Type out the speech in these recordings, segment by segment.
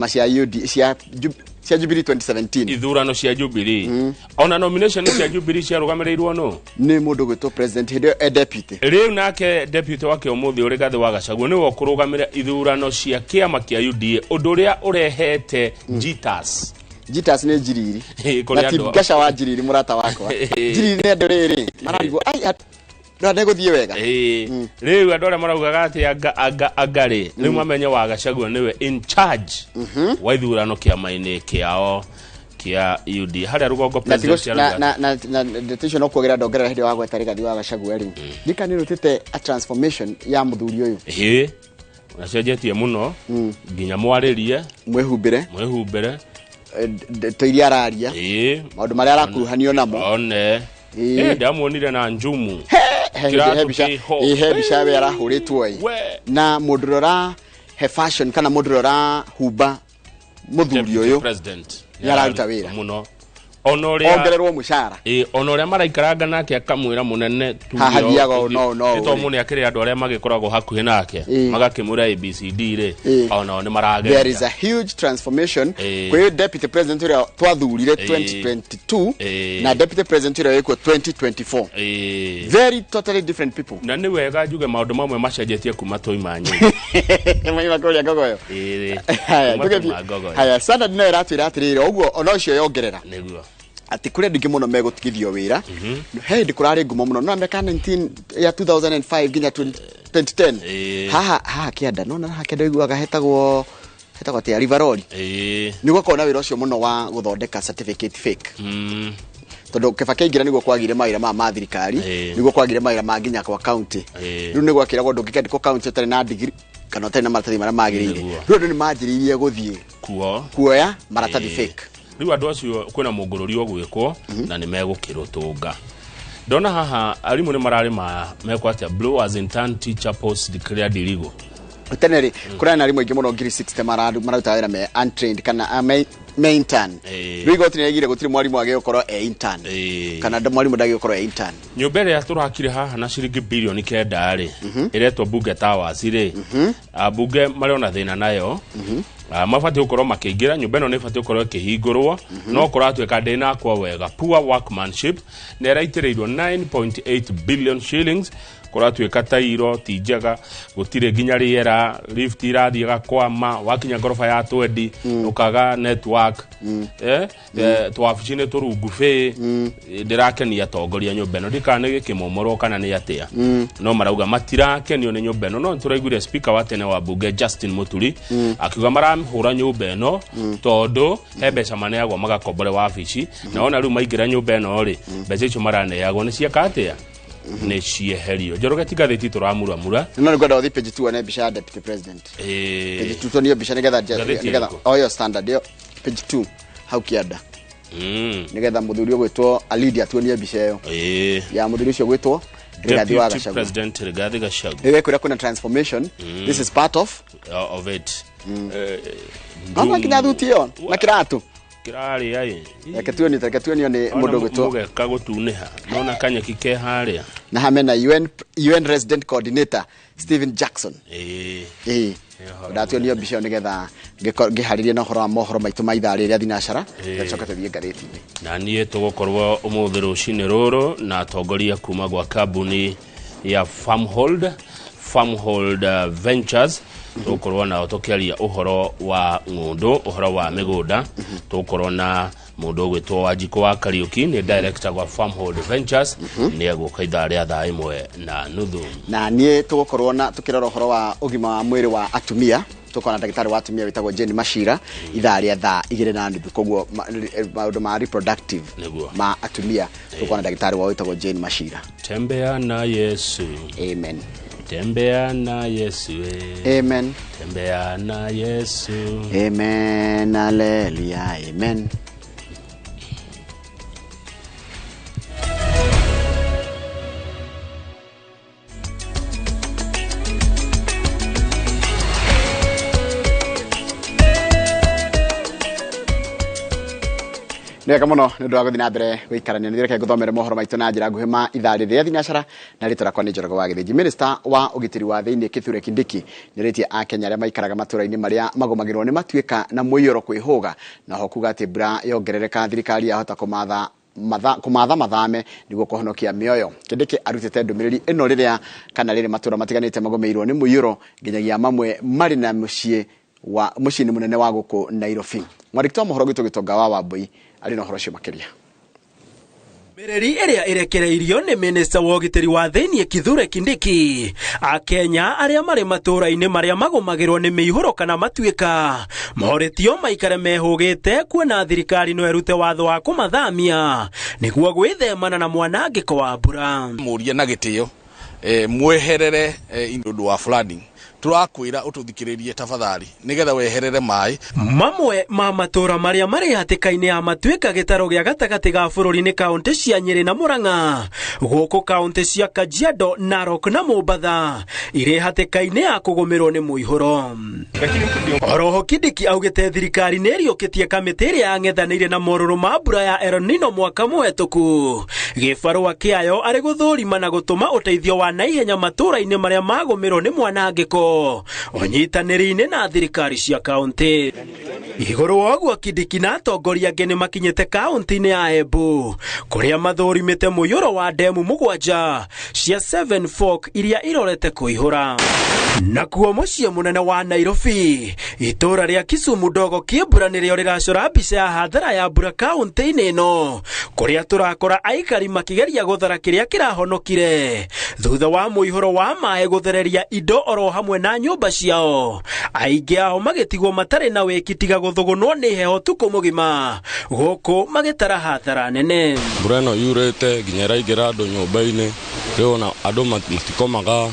Macia UD cia Jubilee 2017 ithurano cia Jubilee ona nomination cia Jubilee cia rugamirirwo no ni mundu gwitwo president hidio deputy riu nake deputy wake umuthi uri Gathi wa Gachagua ni wo kurugamira ithurano cia kiama kia UDA undu uria urehete Jitas ni Jiriri na Tigasha wa Jiriri murata wakwa Jiriri ne ndoriri mararigo ai no neguthie wega riu andore maraugaga ati agari riu mamenye wa Gachagua niwe in charge wa ithurano kiama-ini kiao kia UD haria rugongo president na decision okugira ndongerera hindi wa gweta Gathi wa Gachagua riu dikani rutite a transformation ya muthuri uyu unacenjetie muno nginya mwaririe mwehumbire toiria araria maundu maria arakuruhanio namo one ndamuonire na njumu hebisha we arahuritwo na mudurora he fashion kana mudurora huba muthuri uyu president yararuta wira muno onoria ongererwo mushara onoria maraikaranga nake akamwira munene hahathiaga no to mune akiri andu aria magikoragwo hakuhi nake magakimura ABCD ri ona ni marage there is a huge transformation kwe deputy president uria twathurire 2022 na deputy president uria wekwo 2024 very totally different people na ni wega njuge maundu mamwe macenjetie kuma toimanyi mwenye makoria gogoyo haya sana dino iratwira atirire uguo ona ucio yongerera niguo ati kure ndingi muno megutigithio wira hindi kurari ngumo muno no meka 19 ya 2005 ginya 2010 haha kianda no na hakenda iguaga hetagwo tia Riveroli niguo kona wira ucio muno wa guthondeka certificate fake tondu kibake ingira niguo kwagire mawira ma thirikari niguo kwagire mawira ma nginya kwa county riu niguo akiragwo ndungikendiko county tari na degree kana tari na maratathi maria magirire riu ni majiririe guthie kuoya maratathi fake riu andu acio kwina mungururi ogwikwo na ni megukirutunga ndona haha arimu ni marari mekwa atia blue as in turn teacher post declared illegal teneri kurana na arimu ingi muno ngiri 60 maruta wira me untrained kana main turn riu gotinegire gutiri mwarimu age ukorwo intern kana mwarimu ndagi ukorwo intern nyumbere ya turakire haha na ciringi bilioni 9 ri iretwo bunge towers ri bunge mariona thina nayo mafati ukorwo makiingira nyumba ino ni fati ukorwo kihingurwo no kuratweka ndina kwa wega poor workmanship ne raitirirwo 9.8 billion shillings kuratweka tairo tijega gutire ginya riera lift irathiega kwama wakinya gorofa ya 20 ukaga network twafishine turungu fe ndirakenia tongoria nyumba ino ndikane gikimomoro kana ni atia no marauga matirakenio ni nyumba ino no turaiguire speaker wa tene wa bunge Justin Muturi akiuga maramhura nyumba ino tondu he mbeca maneagwo magakombore wabici na ona riu maingira nyumba ino ri mbeca icio maraneagwo ni cieka atia ni cieherio njoroge tigatheti turamura no ngwenda uthi page 2 na bisha deputy president page 2 niyo bisha nigetha oyo standard yo page 2 how kiada nigetha muthuri gwitwo alidi atuonie bisha yo ya muthuri ucio gwitwo Gathi wa Gachagua president Gathi Gachagua ewe kuna transformation this is part of it ama kinadhutio na kiratu kirari ai yakatuoni ni mundu gwitwo mugeka gutuniha nona kanya kike haria na hamena UN resident coordinator Stephen Jackson ndatuonio bisho nigetha ngiharirie na horo wa mohoro maitu maitha riria thinacara gacoka tuthie ngatheti-ini na nie tugukorwo umuthi rucini ruru na tongoria kuma gwa kambuni ya Farmhold Ventures tukorwo na tukiaria uhoro wa ngundu uhoro wa migunda tukorwo na mundu gwitwo Wanjiko wa Kariuki ni director wa Farmhold Ventures ni aguka ithari athaa imwe na nuthu na nie tugukorwo na tukirora uhoro wa ugima wa mwiri wa atumia tukona ndagitari wa atumia witagwo Jane Mashira ithari athaa 2:30 koguo maundu ma reproductive ma atumia tukona ndagitari wa witagwo Jane Mashira tembea na Yesu amen tembea na Yesu amen tembea na Yesu amen haleluya amen Nega muno nĩ ndwa gũthina mbere gũikarania nĩ reke ngũthomere mohoro maitũ na njĩra nguhĩ ma ithaa rĩrĩa thinacara na rĩtwa kwa nĩ Njoroge wa Gĩthĩnji. Minister wa ũgitĩri wa thĩinĩ Kithure Kindiki nĩrĩtie Akenya arĩa maikaraga matũũra-inĩ marĩa magomagĩrwo nĩ matuĩka na mũiyũro kwĩhũga na ho kuga atĩ mbura yongerereka thirikari yahota kũmatha mathame nĩguo kũhonokia mĩoyo. Kindiki arutĩte ndũmĩrĩri ĩno rĩrĩa kana rĩrĩ matũũra matiganĩte magomeirwo nĩ mũiyũro nginyagia mamwe marĩ na mũciĩ mũnene wa gũkũ Nairobi. Mwandĩki wa mohoro gwitũ Gĩtonga wa Wambui arĩ na ũhoro ũcio makĩria. Mĩrĩri ĩrĩa ĩrekereirio nĩ Minister wa ũgitĩri wa thĩinĩ Kithure Kindiki. Akenya arĩa marĩ matũũra-inĩ marĩa magomagĩrwo nĩ mĩihũro kana matuĩka moritio maikare mehũgĩte kuona thirikari no erute watho wa kũmathamia nĩguo gwĩthemana na mwanangĩko wa mbura. Mũria na gĩtĩo mweherere indũ wa flooding. Turakwira ututhikiririe tafadhali nigetha weherere mai. Mamwe ma matũũra marĩa marĩ hatĩka-inĩ ya matuĩka gĩtaro gĩa gatagatĩ ga bũrũri nĩ kaunti cia Nyeri na Murang'a, gũkũ kaunti cia Kajiado, Narok na Mombasa irĩ hatĩka-inĩ ya kũgũmĩrwo nĩ mũihũro. Oroho Kindiki augĩte thirikari nĩ ĩriũkĩtie kamĩtĩ ĩrĩa yang'ethanĩire na morũrũ ma mbura ya El Nino mwaka mũhetũku. Gĩbarũa kĩayo arĩ gũthũrima na gũtũma ũteithio wa naihenya matũũra-inĩ marĩa magũmĩrwo nĩ mwanangĩko onyitanĩri-inĩ na thirikari cia kaunti. Igũrũ wa ũguo Kindiki na atongoria angĩ nĩ makinyĩte kaunti-inĩ ya Embu kũrĩa mathũrimĩte mũiyũro wa ndemu mũgwanja cia Seven Fork iria irorete kũihũra. Nakuo mũciĩ mũnene wa Nairobi, itũũra rĩa Kisumu Ndogo kĩmbura nĩrĩo rĩracora mbica ya hathara ya mbura kaunti-inĩ ĩno, kũrĩa tũrakora aikari makĩgeria gũthara kĩrĩa kĩrahonokire thutha wa mũihũro wa maĩ gũthereria indo oro hamwe na nyũmba ciao. Aingĩ ao magĩtigwo matarĩ na wĩki tiga gũthũgũnwo nĩ heho tukũ mũgima, gũkũ magĩtara hathara nene. Mbura ĩno yurĩte nginya ĩraingĩra andũ nyũmba-inĩ, rĩu ona andũ matikomaga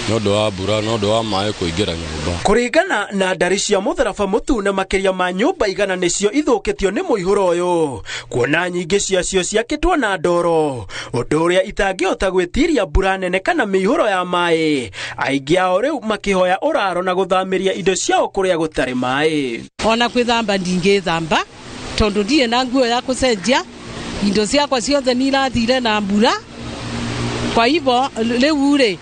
nĩũndũ wa mbura, nĩũndũ wa maĩ kũingĩra nyũmba. Kũringana na ndari cia mũtharaba mũtune, makĩria ma nyũmba igana nĩcio ithũkĩtio nĩ mũihũro ũyũ, kuona nyingĩ ciacio ciakĩtwo na ndoro, ũndũ ũrĩa itangĩhota gwĩtiria mbura nene kana mĩihũro ya maĩ. Aingĩ ao rĩu makĩhoya ũraro na gũthamĩria indo ciao kũrĩa gũtarĩ maĩ. Ona kwĩthamba ndingĩthamba tondũ ndirĩ na nguo ya kũcenjia, indo ciakwa ciothe nĩ irathire na mbura. Kwa hivyo rĩu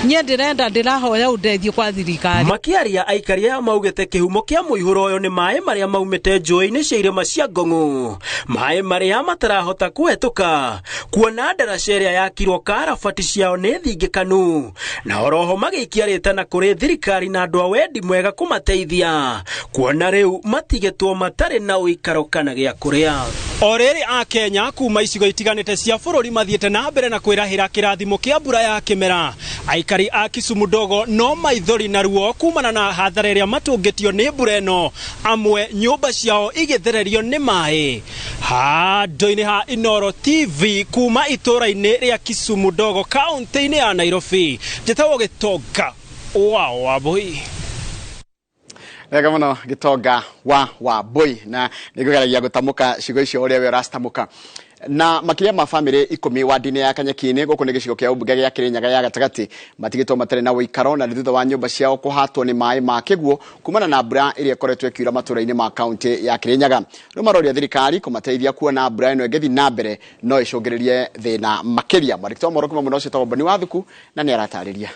ndĩrenda ndĩrahoya ũndeithio kwa thirikari. Makĩaria aikari aya maugĩte kĩhumo kĩa mũihũro ũyũ nĩ maĩ marĩa maumĩte njũĩ-inĩ cia irĩma cia Ngong'u, maĩ marĩa matarahota kũhetũka kuona ndaraca ĩrĩa yakirwo karabati ciao nĩ thingĩkanu, na oroho magĩikia rĩtana kũrĩ thirikari na andũ a wendi mwega kũmateithia kuona rĩu matigĩtwo matarĩ na ũikaro kana gĩa kũrĩa. O rĩrĩ Akenya kuma icigo itiganĩte cia bũrũri mathiĩte na mbere na kwĩrahĩra kĩrathimo kĩa mbura ya kĩmera, aikari a Kisumu Ndogo no maithori na ruo kumana na hathara ĩrĩa matũngĩtio nĩ mbura ĩno, amwe nyũmba ciao igĩthererio nĩ maĩ. Handũ-inĩ ha Inooro TV kuma itũũra-inĩ rĩa Kisumu Ndogo kaunti-inĩ ya Nairobi, njĩtagwo Gĩtonga wa Wambui. Wega mũno Gĩtonga wa Wambui, na nĩngũgeragia gũtamũka ciugo icio ũrĩa we ũracitamũka. Na makĩria ma famĩlĩ 10 wadi-inĩ ya Kanyeki-inĩ gũkũ nĩ gĩcigo kĩa ũmbunge gĩa Kĩrĩnyaga ya gatagatĩ matigĩtwo matarĩ na ũikaro na thutha wa nyũmba ciao kũhatwo nĩ maĩ ma kĩguo kumana na mbura ĩrĩa ĩkoretwo ĩkiura matũũra-inĩ ma kaunti ya Kĩrĩnyaga. Rĩu maroria thirikari kũmateithia kuona mbura ĩno ĩngĩthiĩ na mbere no ĩcũngĩrĩrie thĩna makĩria. Mwandĩki wa mohoro kuma mwena ũcio etagwo Boni Wathuku na nĩ aratarĩria.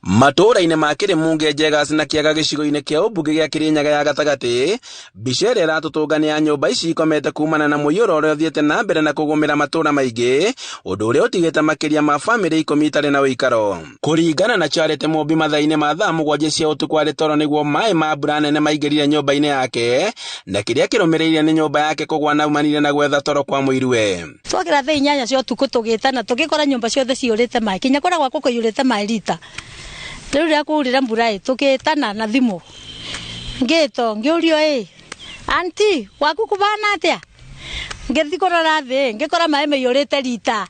Matũũra-inĩ ma Kĩrĩmunge, Njegas na Kĩaga gĩcigo-inĩ kĩa ũmbunge gĩa Kĩrĩnyaga ya gatagatĩ, mbica ĩrĩa ĩratũtũngania ya nyũmba ici ikomete kumana na mũiyũro ũrĩa ũthiĩte na mbere na kũgũmĩra matũũra maingĩ, ũndũ ũrĩa ũtigĩte makĩria ma famĩlĩ 10 itarĩ na ũikaro. Kũringana na Charity Mũmbi, mathaa-inĩ ma thaa mũgwanja cia ũtukũ arĩ toro nĩguo maĩ ma mbura nene maingĩrire nyũmba-inĩ yake, na kĩrĩa kĩrũmĩrĩire nĩ nyũmba yake kũgwa na umanire na gwetha toro kwa mũiruwe. Twakĩra thaa 8 cia ũtukũ tũgĩtana tũgĩkora nyũmba ciothe ciyũrĩte maĩ, kinya kũrĩa gwakwa kũiyũrĩte maĩ rita. Rĩu rĩa kuurĩra mbura tũgĩtana na thimũ ngĩũrio anti waku kũbana atĩa, ngĩthi kũrora thĩ ngĩkora maĩ maiyũrĩte rita,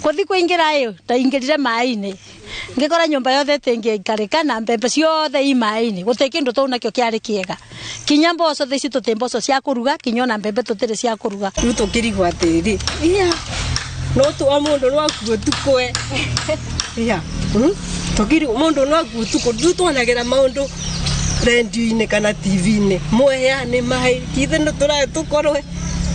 gũthi kũingĩra ndaingĩrire maĩ-inĩ ngĩkora nyũmba yothe ĩngĩikarĩka na mbembe ciothe i maĩ-inĩ, gũtirĩ kĩndũ tũu nakĩo kĩarĩ kĩega. Kinya mboco thaici tũtirĩ mboco cia kũruga, kinya ona mbembe tũtirĩ cia kũruga. Rĩu tũkĩrigwo atĩrĩ no twa mũndũ no akuo tukwe tũkĩrigwo mũndũ no akuo tukũ twanagĩra maũndũ radio-inĩ kana TV-inĩ mweheane mai kithe no tũkorwe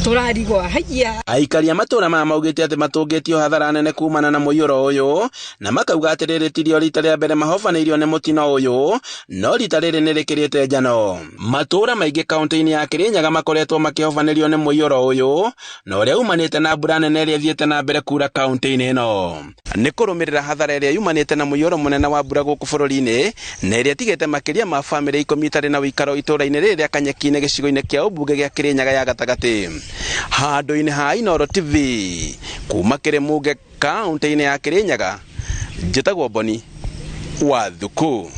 turarigwa haiya. Aikari a matura ma maugite ati matungitio hathara nene kumana na muiyuro uyu na makauga atiriri tirio rita ria mbere mahofaneirio ni mutino uyu no rita riri nirikirite njano. Matura maingi kaunti-ini ya Kirinyaga makoretwo makihofaneirio ni muiyuro uyu no ria umanite na mbura nene ria thiete na mbere kura kaunti-ini ino. Ni kurumirira hathara ria yumanite na muiyuro munene wa mbura guku bururi-ini na ria tigite makiria ma family 10 itari na uikaro itura-ini ria Kanyeki-ini gicigo-ini kia ubunge gia Kirinyaga ya gatagati. Handu-ini ha Inooro TV kuma Kirimunge kaunti-ini ya Kirinyaga njitagwo Boni wa Thuku.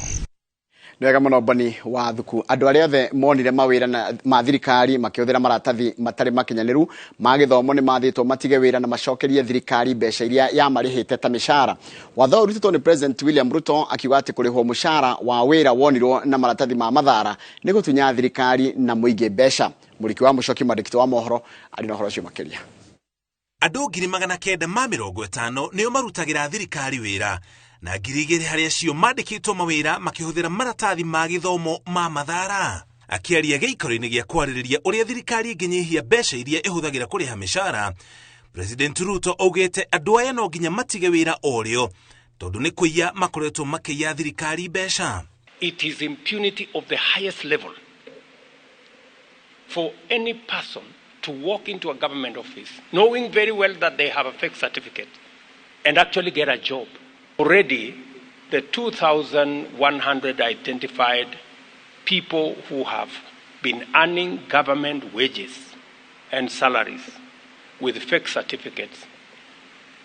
Nega muno Boni wa Thuku. Andu aria othe monire mawira na mathirikari makihũthĩra maratathi matari makinyaniru ma gĩthomo ni mathĩtwo matige wĩra na macokerie thirikari mbeca iria yamarĩhĩte ta mĩcara. Watho ũrutĩtwo ni President William Ruto akiuga atĩ kũrĩhwo mũcara wa wĩra wonirwo na maratathi ma mathara nĩ gũtunya thirikari na mũingĩ mbeca. Mũriki wa Muchoki mwandĩkĩti wa mohoro arĩ na ũhoro ũcio makĩria. Andũ 950 nĩo marutagĩra thirikari wĩra na 2,000 harĩa cio mandĩkĩtwo mawĩra makĩhũthĩra maratathi ma gĩthomo ma mathara. Akĩaria gĩikaro-inĩ gĩa kwarĩrĩria ũrĩa thirikari ĩngĩnyihia mbeca iria ĩhũthagĩra kũrĩha mĩcara, President Ruto augĩte andũ aya no nginya matige wĩra orĩo tondũ nĩ kũiya makoretwo makĩiya thirikari mbeca. It is impunity of the highest level for any person to walk into a government office knowing very well that they have a fake certificate and actually get a job. Already, the 2,100 identified people who have been earning government wages and salaries with fake certificates,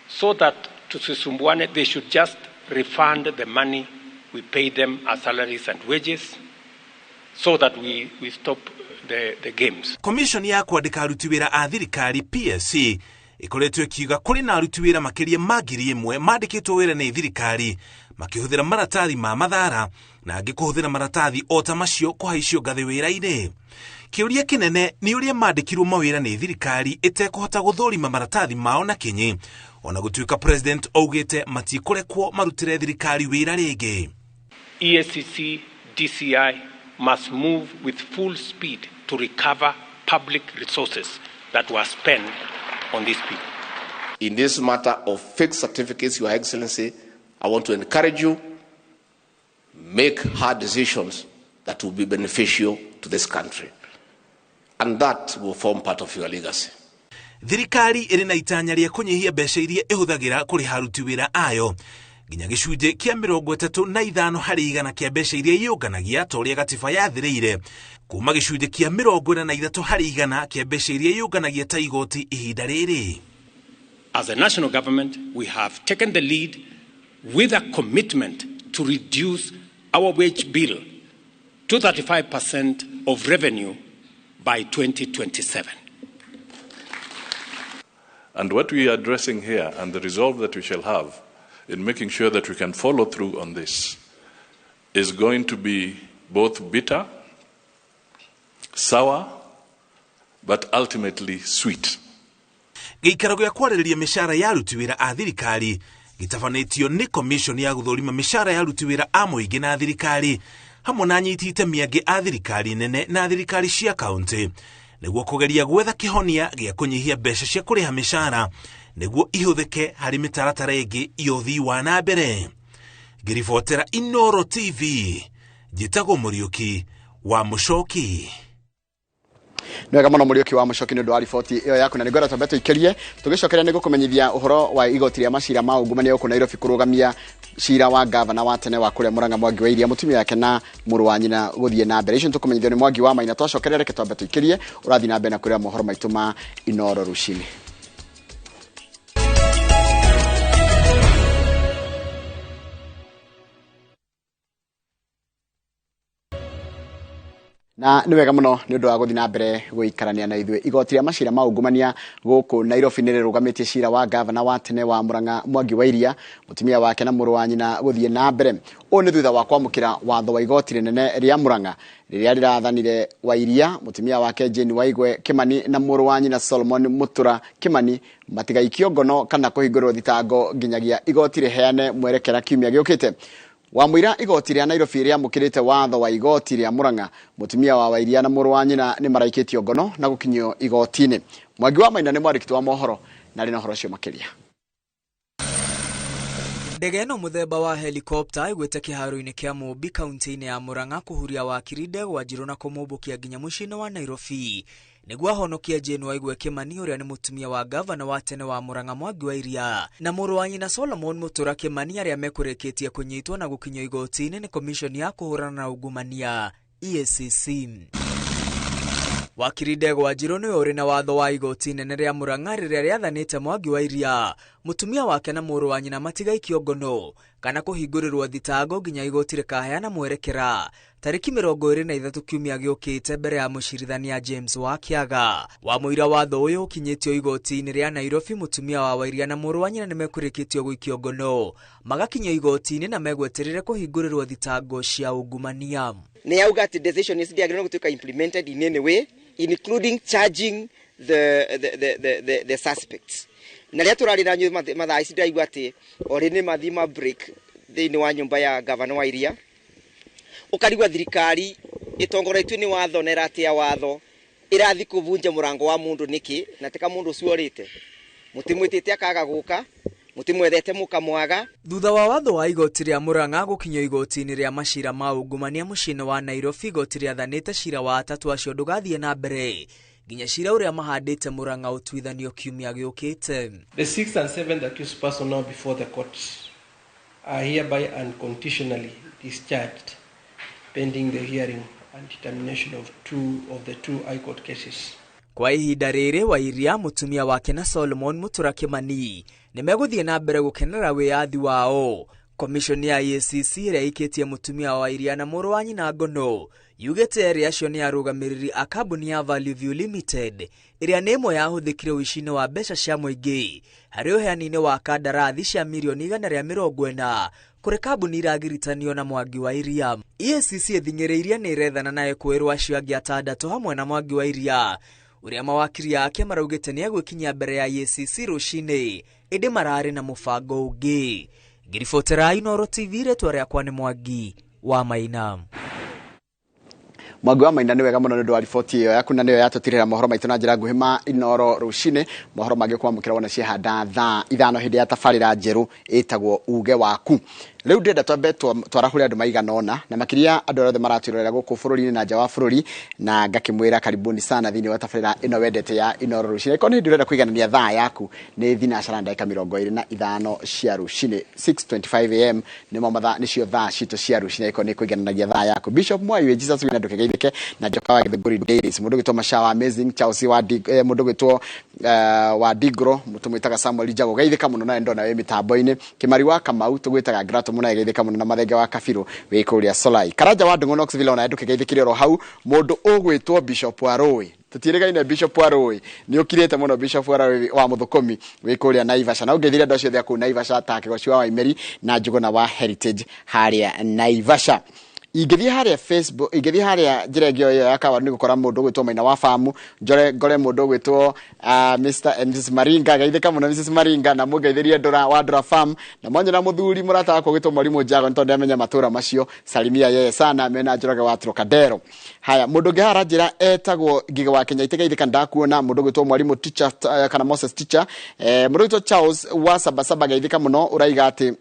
so that to Sisumbuane, they should just refund the money we pay them as salaries and wages so that we stop the games. Commission ya kwandĩka aruti wĩra a thirikari PSC ikoretwo ikiuga kũrĩ na aruti wĩra makĩria ma 1,000 mandĩkĩtwo wĩra nĩ thirikari makĩhũthĩra maratathi ma mathara na angĩ kũhũthĩra maratathi o ta macio kũhaicio ngathĩ wĩra-inĩ. Kĩũria kĩnene nĩ ũrĩa mandĩkirwo mawĩra nĩ thirikari ĩtekũhota gũthũrima maratathi mao na kinyi, ona gũtuĩka President augĩte matikũrekwo marutĩre thirikari wĩra rĩngĩ. EACC, DCI must move with full speed to recover public resources that were spent on these people. In this matter of fake certificates, Your Excellency, I want to encourage you, make hard decisions that will be beneficial to this country. And that will form part of your legacy. Thirikari ĩrĩ na itanya rĩa kũnyihia mbeca iria ĩhũthagĩra kũrĩha aruti wĩra ayo nginya gĩcunjĩ kĩa 35% harĩ igana kĩa mbeca iria yũnganagia ta ũrĩa gatiba yathĩrĩire kuma gĩcunjĩ kĩa 43 harĩ igana kĩa mbeca iria yũnganagia ta igoti ihinda rĩrĩ. As a national government, we have taken the lead with a commitment to reduce our wage bill to 35% of revenue by 2027. And what we are addressing here and the resolve that we shall have in making sure that we can follow through on this is going to be both bitter, sour, but ultimately sweet. Gĩikaro gĩa kwarĩrĩria mĩcara ya aruti wĩra a thirikari gĩtabanĩtio nĩ commission ya gũthũrima mĩcara ya aruti wĩra a mũingĩ na thirikari hamwe na anyiti itemi angĩ a thirikari nene na thirikari cia kaunti nĩguo kũgeria gwetha kĩhonia gĩa kũnyihia mbeca cia kũrĩha mĩcara nĩguo ihũthĩke harĩ mĩtaratara ĩngĩ ya ũthii wa na mbere. Ngĩribotera Inooro TV, njĩtagwo Mũriũki wa Muchoki. Nwega mũno Mũriũki wa Muchoki nĩ ũndũ wa riboti ĩyo yaku, na nĩ ngwenda twambe tũikĩrie tũgĩcokeria nĩ gũkũmenyithia ũhoro wa igoti rĩa macira ma ungumania gũkũ Nairobi kũrũgamia cira wa gavana wa tene wa kũrĩa Murang'a Mwangi wa Iria, mũtumia yake na mũrũ wa nyina gũthiĩ na mbere. Icio tũkũmenyithio nĩ Mwangi wa Maina. Twacokeria reke twambe tũikĩrie ũrathiĩ na mbere na kũrĩa mohoro maitũ ma Inooro rũcinĩ. Na nĩ wega mũno nĩ ũndũ wa gũthiĩ na mbere gũikarania na ithuĩ. Igoti rĩa macira ma ungumania gũkũ Nairobi nĩ rĩrũgamĩtie cira wa gavana wa tene wa Murang'a Mwangi wa Iria, mũtumia wake na mũrũ wa nyina gũthiĩ na mbere. Ũũ nĩ thutha wa kwamũkĩra watho wa igoti rĩnene rĩa Murang'a rĩrĩa rĩrathanire wa Iria, mũtumia wake Jane Waigwe Kimani na mũrũ wa nyina Solomon Mutura Kimani matigaikio ngono kana kũhingũrwo thitango nginyagia igoti rĩheane mwerekera kiumia gĩũkĩte. Wamwira igoti rĩa Nairobi rĩa mukirite watho wa igoti rĩa Murang'a mutumia wa Wairia na mũrũ wa nyina nĩ maraikĩtio ngono na gũkinyio igoti-inĩ. Mwangi wa Maina nĩ mwandĩki wa mohoro na rĩ na horo cio makĩria. Ndege no muthemba wa helicopter igwete kĩharo-inĩ kĩa Mũmbi kaunti-inĩ ya Murang'a kuhuria wakiri ndege wa Njirũ na kũmũmbũkia nginya mũciĩ-inĩ wa Nairobi. Nĩguo ahonokia Jane Waigwe Kĩmani ũrĩa nĩ mutumia wa gavana wa tene wa Murang'a Mwangi wa Iria na mũrũ wa nyina Solomon Mutura Kĩmani arĩa mekũrĩkĩtie kũnyitwo na gũkinyio igoti-inĩ nĩ commission ya kũhũrana na ungumania EACC. Wakiri ndege wa Njirũ nĩwe ũrĩ na watho wa igoti inene rĩa Murang'a rĩrĩa rĩathanĩte Mwangi wa Iria mutumia wake na mũrũ wa nyina matigaikio ngono kana kũhingũrĩrwo thitango nginya igoti rĩkaheana mwerekera tarĩki 23 kiumia gĩũkĩte mbere ya mũcirithania James Wakiaga. Wamũira watho ũyũ ũkinyĩtio igoti-inĩ rĩa Nairobi mutumia wa Wairia na mũrũ wa nyina nĩmekũrĩkĩtio gũikio ngono magakinyio igoti-inĩ na megweterere kũhingũrĩrwo thitango cia ungumania. Nĩ auga atĩ decision ici ndiagĩrĩirwo gũtuĩka implemented in any way, including charging the suspects. Na rĩa tũrarĩ na nyuĩ mathaa ici ndaigua atĩ orĩ nĩ mathima break thĩinĩ wa nyũmba ya gavana wa Iria. Ũkarigwa thirikari ĩtongoretio nĩ watho na ĩratĩa watho ĩrathi kũvunja mũrango wa mũndũ nĩkĩ na teka mũndũ ũcio orĩte. Mũtimwĩtĩte akaga gũka, mũtimwethete mũkamwaga. Thutha wa watho wa igoti rĩa Murang'a gũkinyio igoti-inĩ rĩa macira ma ungumania mũciĩ-inĩ wa Nairobi, igoti rĩathanĩte cira wa atatũ acio ndũgathiĩ na mbere nginya cira ũrĩa mahandĩte Murang'a ũtuithanio kiumia gĩũkĩte. The 6th and 7th accused person now before the courts are hereby unconditionally discharged pending the hearing and determination of the two high court cases. Kwa ihinda rĩrĩ Wairia mutumia wake na Solomon Mutura Kĩmani nĩmegũthiĩ na mbere gũkenera wĩyathi wao. Commission ya EACC ĩrĩa ĩikĩtie mutumia wa Wairia na mũrũ wa nyina ngono yugĩte erĩ acio nĩ arũgamĩrĩri a kambuni ya Value View Limited ĩrĩa nĩ ĩmwe yahũthĩkire ũici-inĩ wa mbeca cia mũingĩ harĩ ũheani-inĩ wa kandarathi cia mirioni 140 kũrĩ kambuni iragiritanio na Mwangi wa Iria. EACC ĩthing'ĩrĩirie nĩ ĩrethana na ekwĩrwo acio angĩ atandatũ hamwe na Mwangi wa Iria ũrĩa mawakiri yake maraugĩte nĩ egwĩkinyia mbere ya EACC rũcinĩ ĩndĩ mararĩ na mũbango ũngĩ. Ngiribotera Inooro TV rĩtwa rĩakwa nĩ Mwangi wa Maina. Mwangi wa Maina nĩ wega mũno nĩ ũndũ wa riboti ĩyo yaku na nĩyo yatũtirĩra mohoro maitũ na njĩra nguhĩ ma Inooro rũcinĩ. Mohoro mangĩ kwamũkĩra wona ciehanda thaa 5 hĩndĩ ya tabarĩra njerũ ĩtagwo uge waku. Rĩu ndĩrenda twambe twarahũre andũ maigana ũna na makĩria andũ othe maratwĩrorera gũkũ bũrũri-inĩ na nja wa bũrũri na ngakĩmwĩra karibuni sana thĩinĩ wa tabarĩra ĩno wendete ya Inooro rũcinĩ. Ĩkorwo nĩ ndĩrenda kũiganania thaa yaku nĩ thinacara ndagĩka 25 cia rũcinĩ. 6:25 am nĩmo mathaa nĩcio thaa citũ cia rũcinĩ. Ĩkorwo nĩ kũigananagia thaa yaku. Bishop Mwai Jesus wina ndũkegeithĩke na Njoka wa Gĩthũngũri Dailies, mũndũ gwĩtwo Mashawa Amazing, Charles wa mũndũ gwĩtwo wa Digro, mũtũmwĩtaga Samuel Jago geithĩka mũno na ndona wĩ mĩtambo-inĩ. Kĩmari wa Kamau tũgwĩtaga Grato mũno geithĩka mũno na Mathenge wa Kabirũ wĩ kũrĩa Solai. Karanja wa Ndung'u Knoxville ona ndũkegeithĩkire ro hau. Mũndũ ũgwĩtwo Bishop wa Rũĩ, tũtiĩrĩgaine Bishop wa Rũĩ nĩ ũkirĩte mũno Bishop wa Rũĩ wa Mũthũkũmi wĩ kũrĩa Naivasha na ũngeithire andũ acio thĩa kũu Naivasha ta Kĩgoci wa Waimeri na Njũgũna wa Heritage harĩa Naivasha. Ingĩthiĩ harĩa Facebook, ingĩthiĩ harĩa njĩra ĩngĩ ĩyo ya kawa nĩ gũkora mũndũ gwĩtwo Maina wa Famu, ngore mũndũ gwĩtwo Mr and Mrs Maringa, geithĩka mũno Mrs Maringa na mũngeithĩrie wa Ndora Farm na mwanya na mũthuri mũrata wako gwĩtwo Mwarimũ Njago nĩ tondũ amenya matũra macio. Salimia yeye sana mena Njoroge wa Trocadero. Haya, mũndũ ũngĩ hara njĩra etagwo Ngigĩ wa Kenya itegeithĩka ndakuona mũndũ gwĩtwo Mwarimũ Teacher kana Moses Teacher. Mũndũ gwĩtwo Charles wa Sabasaba geithĩka mũno ũraiga atĩ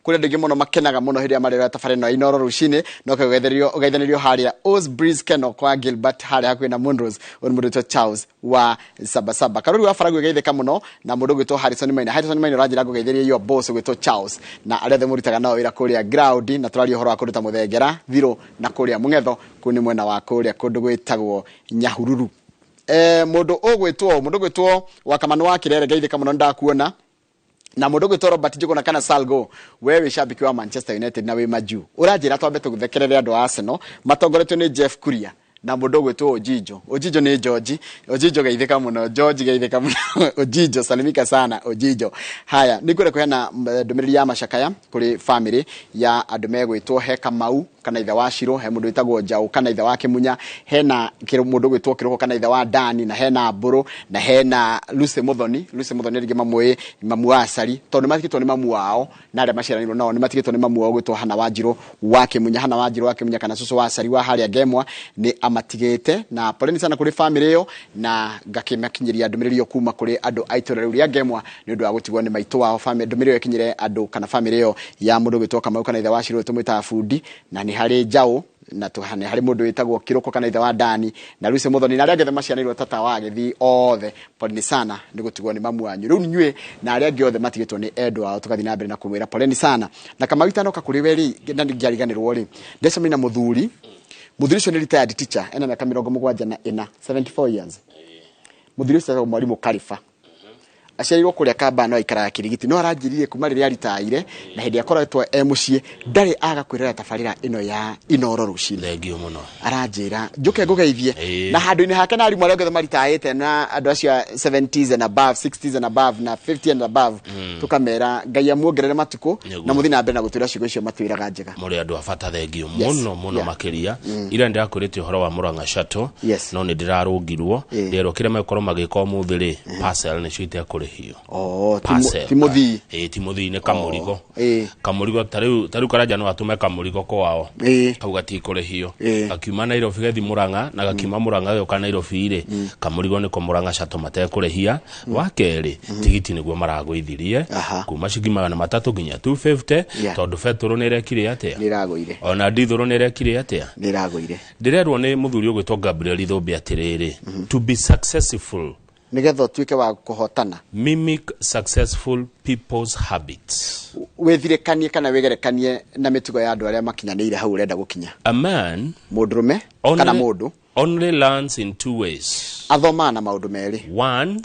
kũrĩa ndĩngĩ mũno makenaga mũno hĩndĩ ya marĩra tabarĩra ĩno Inooro rũcinĩ no ũgeithanirio harĩa Os Breeze Keno kwa Gilbert harĩa hakuhĩ na Monrose. Ũyũ mũndũ gwĩtwo Charles wa Sabasaba. Karori wa Faragũ geithĩka mũno na mũndũ gwĩtwo Harrison Maina. Harrison Maina ũranjĩra ngũgeithĩrie your boss gwĩtwo Charles na arĩa othe mũrutaga nao wĩra kũrĩa ground na tũraria ũhoro wa kũruta Mũthengera Thirũ na kũrĩa Mũng'etho kũu nĩ mwena wa kũrĩa kũndũ gwĩtagwo Nyahururu. Mũndũ gwĩtwo wa Kamanu wa Kĩrere geithĩka mũno ndakuona na mũndũ gwĩtwo Robert Njũgũna kana Salgo, we wĩ shabiki wa Manchester United na wĩ Maju. Ũranjĩra twambe tũgũthekerere andũ a Arsenal matongoretio nĩ Jeff Kuria na mundu gwitwo Ojijo. Ojijo ni George. Ojijo geithika muno, George geithika muno. Ojijo salimika sana Ojijo. Haya, nigure kuhena ndumiriri ya macakaya kuri family ya andu megwitwo he Kamau kana ithe wa Shiro, he mundu witagwo Njau kana ithe wa Kimunya, hena mundu gwitwo Kiroho kana ithe wa Dani, na hena Mburu, na hena Lucy Muthoni ringi mamu wa Asari, tondu matigitwo ni mamu wao na aria maciaranirwo nao ni matigitwo ni mamu wao gwitwo Hana Wanjiru wa Kimunya. Hana Wanjiru wa Kimunya kana susu wa Asari wa haria Gemwa ni amatigite, na poleni sana kuri family iyo, na ngakimakinyiria ndumiriri yo kuma kuri andu aitora riu ria Gemwa ni undu wa gutigwo ni maitu wao. Family ndumiriri yo ikinyire andu kana family iyo ya mundu gwitwo Kamau kana ithe wa Shiro tumwita Fundi, na ni hari Njau, na tuhane hari mundu witagwo Kiroko kana ithe wa Dani, na Lucy Muthoni na aria gethe maciaranirwo tata wa Githi othe. Poleni sana ni gutigwo ni mamu wanyu. Riu nyue na aria giothe matigitwo ni endwa ao, tukathi na mbere na kumwira poleni sana. Na kama witanoka kuri weri na ngiariganirwo ri ndecemina muthuri ucio ni retired teacher ena miaka 74 years. Muthuri ucio mwalimu Karifa aciarirwo kuria kamba no ikara Kirigiti, no aranjirire kuma riria ritaire na hindi akoretwo mucii ndari agakwirira tabarira ino ya Inoro rucini. Thengio muno. Aranjira njuke ngugeithie na handu-ini hake na arimu aria othe maritaite na andu acio 70s and above, 60s and above na 50 and above, tukamera Ngai amuongerere matuko na muthi na mbere na gutwira ciugo icio matwiraga njega. Muri andu abata thengio muno makiria ira ndirakurite uhoro wa Murang'a Shuttle, no ni ndirarungirwo ndero kire makoro magiko muthiri parcel ni cite kuri hiyo. Timothi Timothi ne Kamurigo. Kamurigo tariu karaja no atume Kamurigo kwao. Kaugati kuri hiyo. Akiuma Nairobi gethi Murang'a na gakima Murang'a yo kana Nairobi ire. Kamurigo ni ko Murang'a Shuttle mate kuri hia. Wakeri tigiti niguo maragwithirie kuma cigima na matatu nginya 250 tondu fetoro ni rekire atia. Niragoire. Ona dithoro ni rekire atia. Niragoire. Ndirerwo ni muthuri ugwitwo Gabriel Ithombi atiriri. To be successful nigetho tuike wa kuhotana, mimic successful people's habits. Wethire kana wegerekanie na mitugo ya andu aria makinyanire hau urenda gukinya. A man mundurume kana mundu only learns in two ways. Athoma na maundu meri. One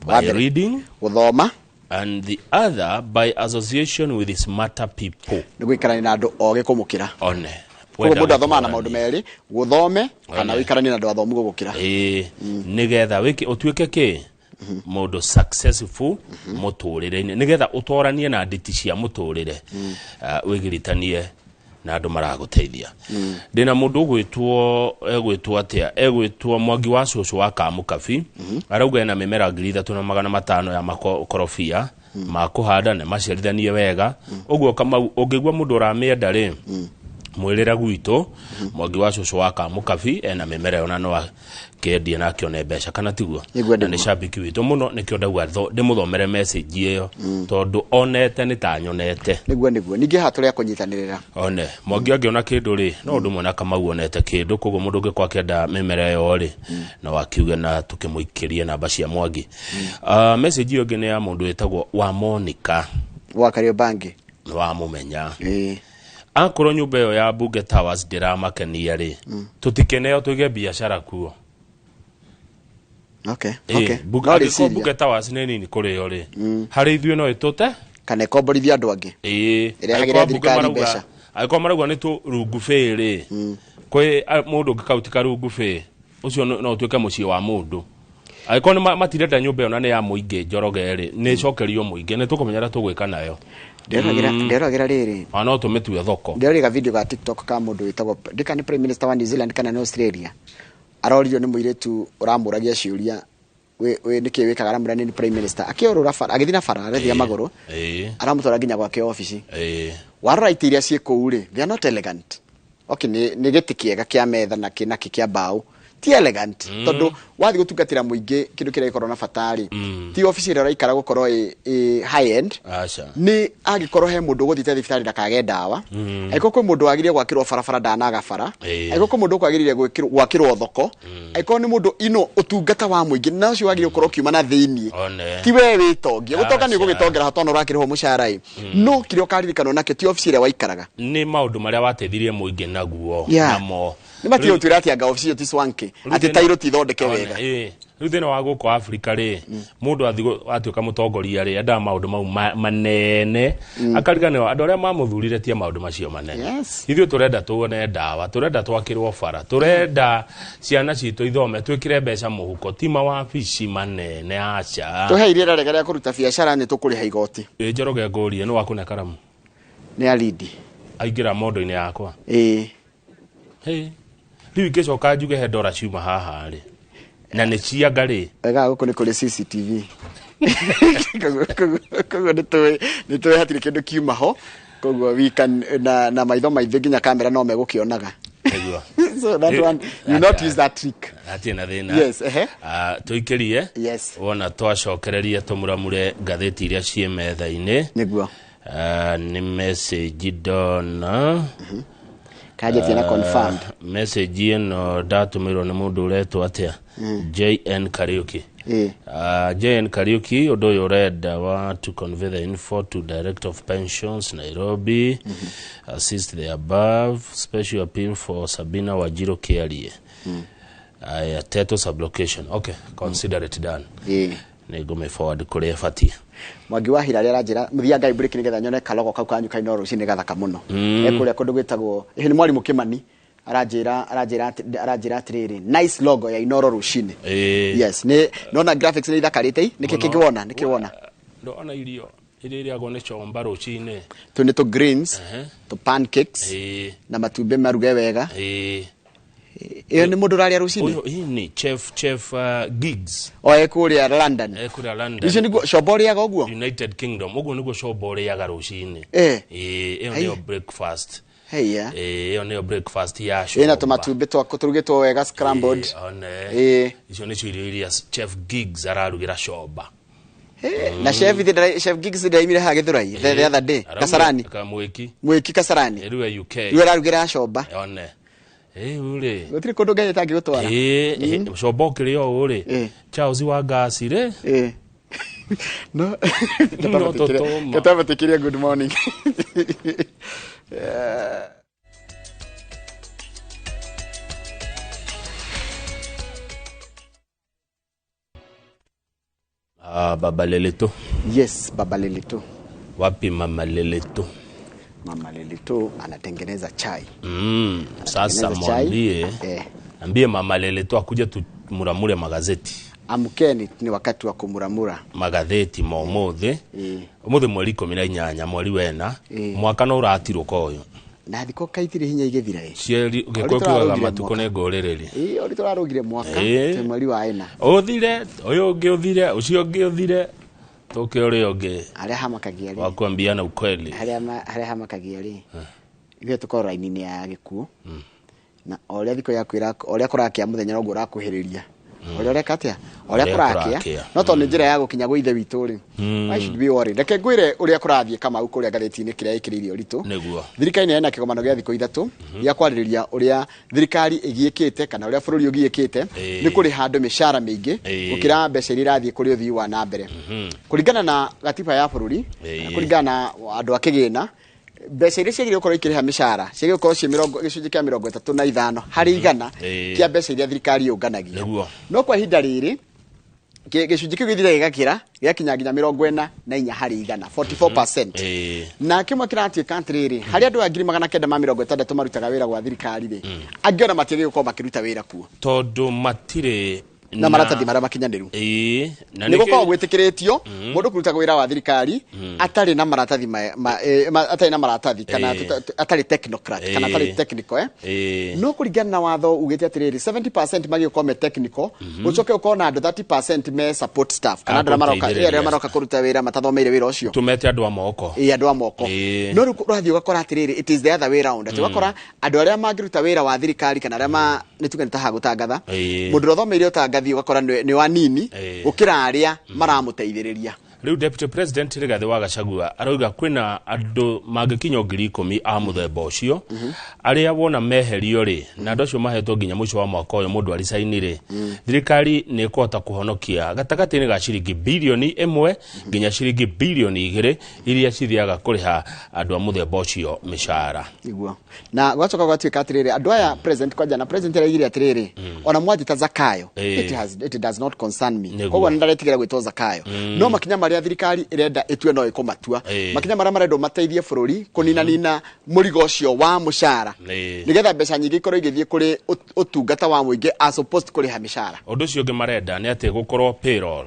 by reading, guthoma, and the other by association with smarter people. Niguikarani na andu oge kumukira. One Kwa muda thoma na maundu meri, guthome kana wikarani na andu athomu gugukira. Nigetha wiki otuike ki mundu successful muturire-ini, nigetha utoranie na nditi cia muturire, wigiritanie na andu maraguteithia. Ndina mundu gwitwo atia egwitwo Mwangi wa Cucu wa Kamukabi, arauga ena mimera 3,500 ya makorofia makuhanda na maciarithanie wega. Uguo kama ungigwa mundu uramienda ri mwirira gwitu Mwangi wa Cucu wa Kamukabi ena mimera yona no kedia na kione mbeca kana tiguo, na ni shabiki witu muno nikio ndauga ndimuthomere message iyo tondu onete ni tanyonete niguo ningi hatu ria kunyitanirira one Mwangi angiona kindu ri no undu mwana Kamau onete kindu koguo mundu ngi kwakenda mimera yo ri na wakiuga na tukimuikirie namba cia Mwangi. Message iyo ngene ya mundu wetagwo wa Monica wa Kariobangi wa mumenya akoro nyumba yo ya Bunge Towers ndiramakenia ri tutikeneo tuige biashara kuo. Okay. Bunge Towers ni nini kuri yo ri hari ithuĩ no itute kana komborithia andu angi ire thirikari mbeca aiko maragwa ni tu rungufe ri kwe mundu ngikautika rungufe ucio no tuike mucii wa mundu aiko ni matirenda nyumba yo na ni ya muingi Njoroge ri ni cokerio muingi ni tukumenyera tugwika nayo. Nderagira riri no tumetue thoko. Nderagira video ga TikTok ka mundu witagwo ndikani prime minister wa New Zealand kana Australia arorio ni muiretu uramuragia ciuria we niki wikaga ramurani ni prime minister akiorura fara agithina fara arathia maguru aramutora nginya gwake office warora itiria cieko ri they are not elegant. Okay, ni giti kiega kia metha na kinaki kia bao ti elegant tondu wathi gutungatira muingi kindu kire korona fatari ti office ira ikara gukorwo high end ni agikorwo he mundu guthite thibitari ndakage ndawa aiko kwi mundu agire gwakirwo barabara ndanaga bara aiko kwi mundu kwagirire gwakirwo thoko aiko ni mundu ino utungata wa muingi na ucio agire gukorwo kiuma na thiini ti we witongia gutoka ni gugitongera hatono rakirwo musharai no kire ukaririkano nake ti office ira waikaraga ni maundu maria wateithirie muingi naguo namo ni matio twira ati anga office ti swanky ati tairo ti thondeke wega riu thina wa guko Africa ri mundu atuika mutongoria ri enda maundu mau manene akariganirwo andu aria mamuthurire tie maundu macio manene ithuĩ turenda tuone ndawa turenda twakirwo bara turenda ciana citu ithome twikire mbeca muhuko tima wa bici manene acha tuheire rega ria kuruta biacara ni tukuriha igoti Njoroge ngurie no wakune karamu ni alidi aingira mondo-ini yakwa riu igicoka njuge he ndora ciuma haha ri na nĩ cianga rĩ wega guku nĩ kũrĩ CCTV koguo nĩtũĩ hatirĩ kĩndũ kiuma ho koguo na maitho maithe nginya kamera no megũkĩonaga so that one you not use that trick hatirĩ na thĩna tũikĩrie wona twacokererie tũmuramure ngathĩti iria ciĩ metha-inĩ nĩguo nĩ message ndona kaje na confirmed message ino ndatumirwo nĩ mũndũ uretwo atia JN Kariuki JN Kariuki undu uyu urenda to convey the info to Director of Pensions Nairobi assist the above special appeal for Sabina Wajiro Kiarie Teto sublocation okay consider it done nego me forward kuri afati Mwangi wa hira aranjira muthia ngai break nigetha nyone kalogo kau kanyu kaino rucini gathaka muno ekuria kundu gwitagwo ni mwarimu Kimani aranjira atiriri nice logo ya Inoro rucini yes ni nona graphics ni thakarite niki kingiwona ndona irio iria go ne chomba rucini tu ni to greens to pancakes na matumbe maruge wega iyo ni mundu raria rucini uyu ni chef Gigs ekuria London icio niguo shoboria uguo United Kingdom uguo niguo shoboria ga rucini iyo ni breakfast iyo ni breakfast ya show ina tomatumbe turugitwo wega scrambled icio ni cirio iria chef Gigs ararugira shoba na chef Gigs ndaimire ha Githurai the other day Kasarani mwiki Kasarani riwe UK riwe ararugira shoba ule gutiri kundu ngai tangi gutwara shobokire yo ule Charles wa gasi re no katabatekiria good morning Baba Leleto yes Baba Leleto wapi Mama Leleto Mama Leleto anatengeneza chai sasa mwambie ambie Mama Leleto akuja tumuramure magazeti amkeni ni wakati wa kumuramura magazeti momothe umuthe mweri 18 mweri wena mwaka no uratirwo koyo na thiko kaitire hinya igethira cieri ugekwekwega matuko ne ngorereri ori turarugire mwaka mweri wa ena uthire uyu ungi uthire ucio ungi uthire toke uri ungi aria hamakagia ri wakwambiana ukweli aria hamakagia ri ithe tukoro raini ya gikuo na oria thiko yakwira oria kurakia muthenya no ngurakuhiriria oria rekatia oria kurakia no to ni njira ya gukinya gwa ithe witu ri I should be worried reke ngwire uria kurathie kama ukuria gatheti-ini kiria ikiririo rito niguo thirikari ina kigomano gia thiko ithatu ya kwaririria uria thirikari igiikite kana uria bururi ugiikite ni kuri handu mishara mingi ukira mbeca iria irathie kuri uthii wa na mbere kuringana na gatiba ya bururi kuringana na andu akigina mbeca iria ciagire gukorwo ikiriha mishara ciagire gukorwo ci gicunji kia 35 hari igana kia mbeca iria thirikari yunganagia no kwa hinda riri gicunji kiu githire gigakira giakinya nginya 44 hari igana 44% na kimwe kiratuika atiriri hari andu 960 marutaga wira gwa thirikari ri angiona matiage gukorwo makiruta wira kuo tondu matire na maratathi mara makinyanĩru na nĩ gũkorwo gwĩtĩkĩrĩtio mũndũ kũruta wĩra wa thirikari atarĩ na maratathi atarĩ na maratathi kana atarĩ technocrat kana atarĩ technical no kũringana na watho ugĩte atĩrĩrĩ 70% magĩkorwo me technical ũcoke ũkorwo na andũ 30% me support staff kana andũ maroka kũruta wĩra matathomeire wĩra ũcio tumete andũ a moko andũ a moko no rĩu ũrathiĩ ũgakora atĩrĩrĩ it is the other way round atĩ ũgakora andũ arĩa mangĩruta wĩra wa thirikari kana arĩa nĩ tuge nĩ taha gũtangatha mũndũ ũthomeire ũtangathi ugakora ni wanini ukira aria maramuteithiriria riu deputy president Rigathi wa Gachagua aroiga kwina andu mangikinya 10,000 a muthemba ucio aria wona meherio ri na andu acio mahetwo nginya mwisho wa mwaka uyu mundu arisainire thirikari ni kuhota kuhonokia gatagati-ini ga ciringi bilioni 1 nginya ciringi bilioni 2 iria cithiaga kuriha andu a muthemba ucio mishara iguo na gwacoka gwatuika atiriri andu aya president kwanja na president araigire atiriri ona mwajita Zakayo it does not concern me koguo ndaretigera gwitwo Zakayo no makinya maria thirikari irenda itue no ikomatua makinya maria marendo mateithie bururi kunina murigo cio wa mushara nigetha mbeca nyingi ikorwo igithie kuri utungata wa muingi as opposed kuri ha mishara undu cio ngi marenda ni ati gukorwo payroll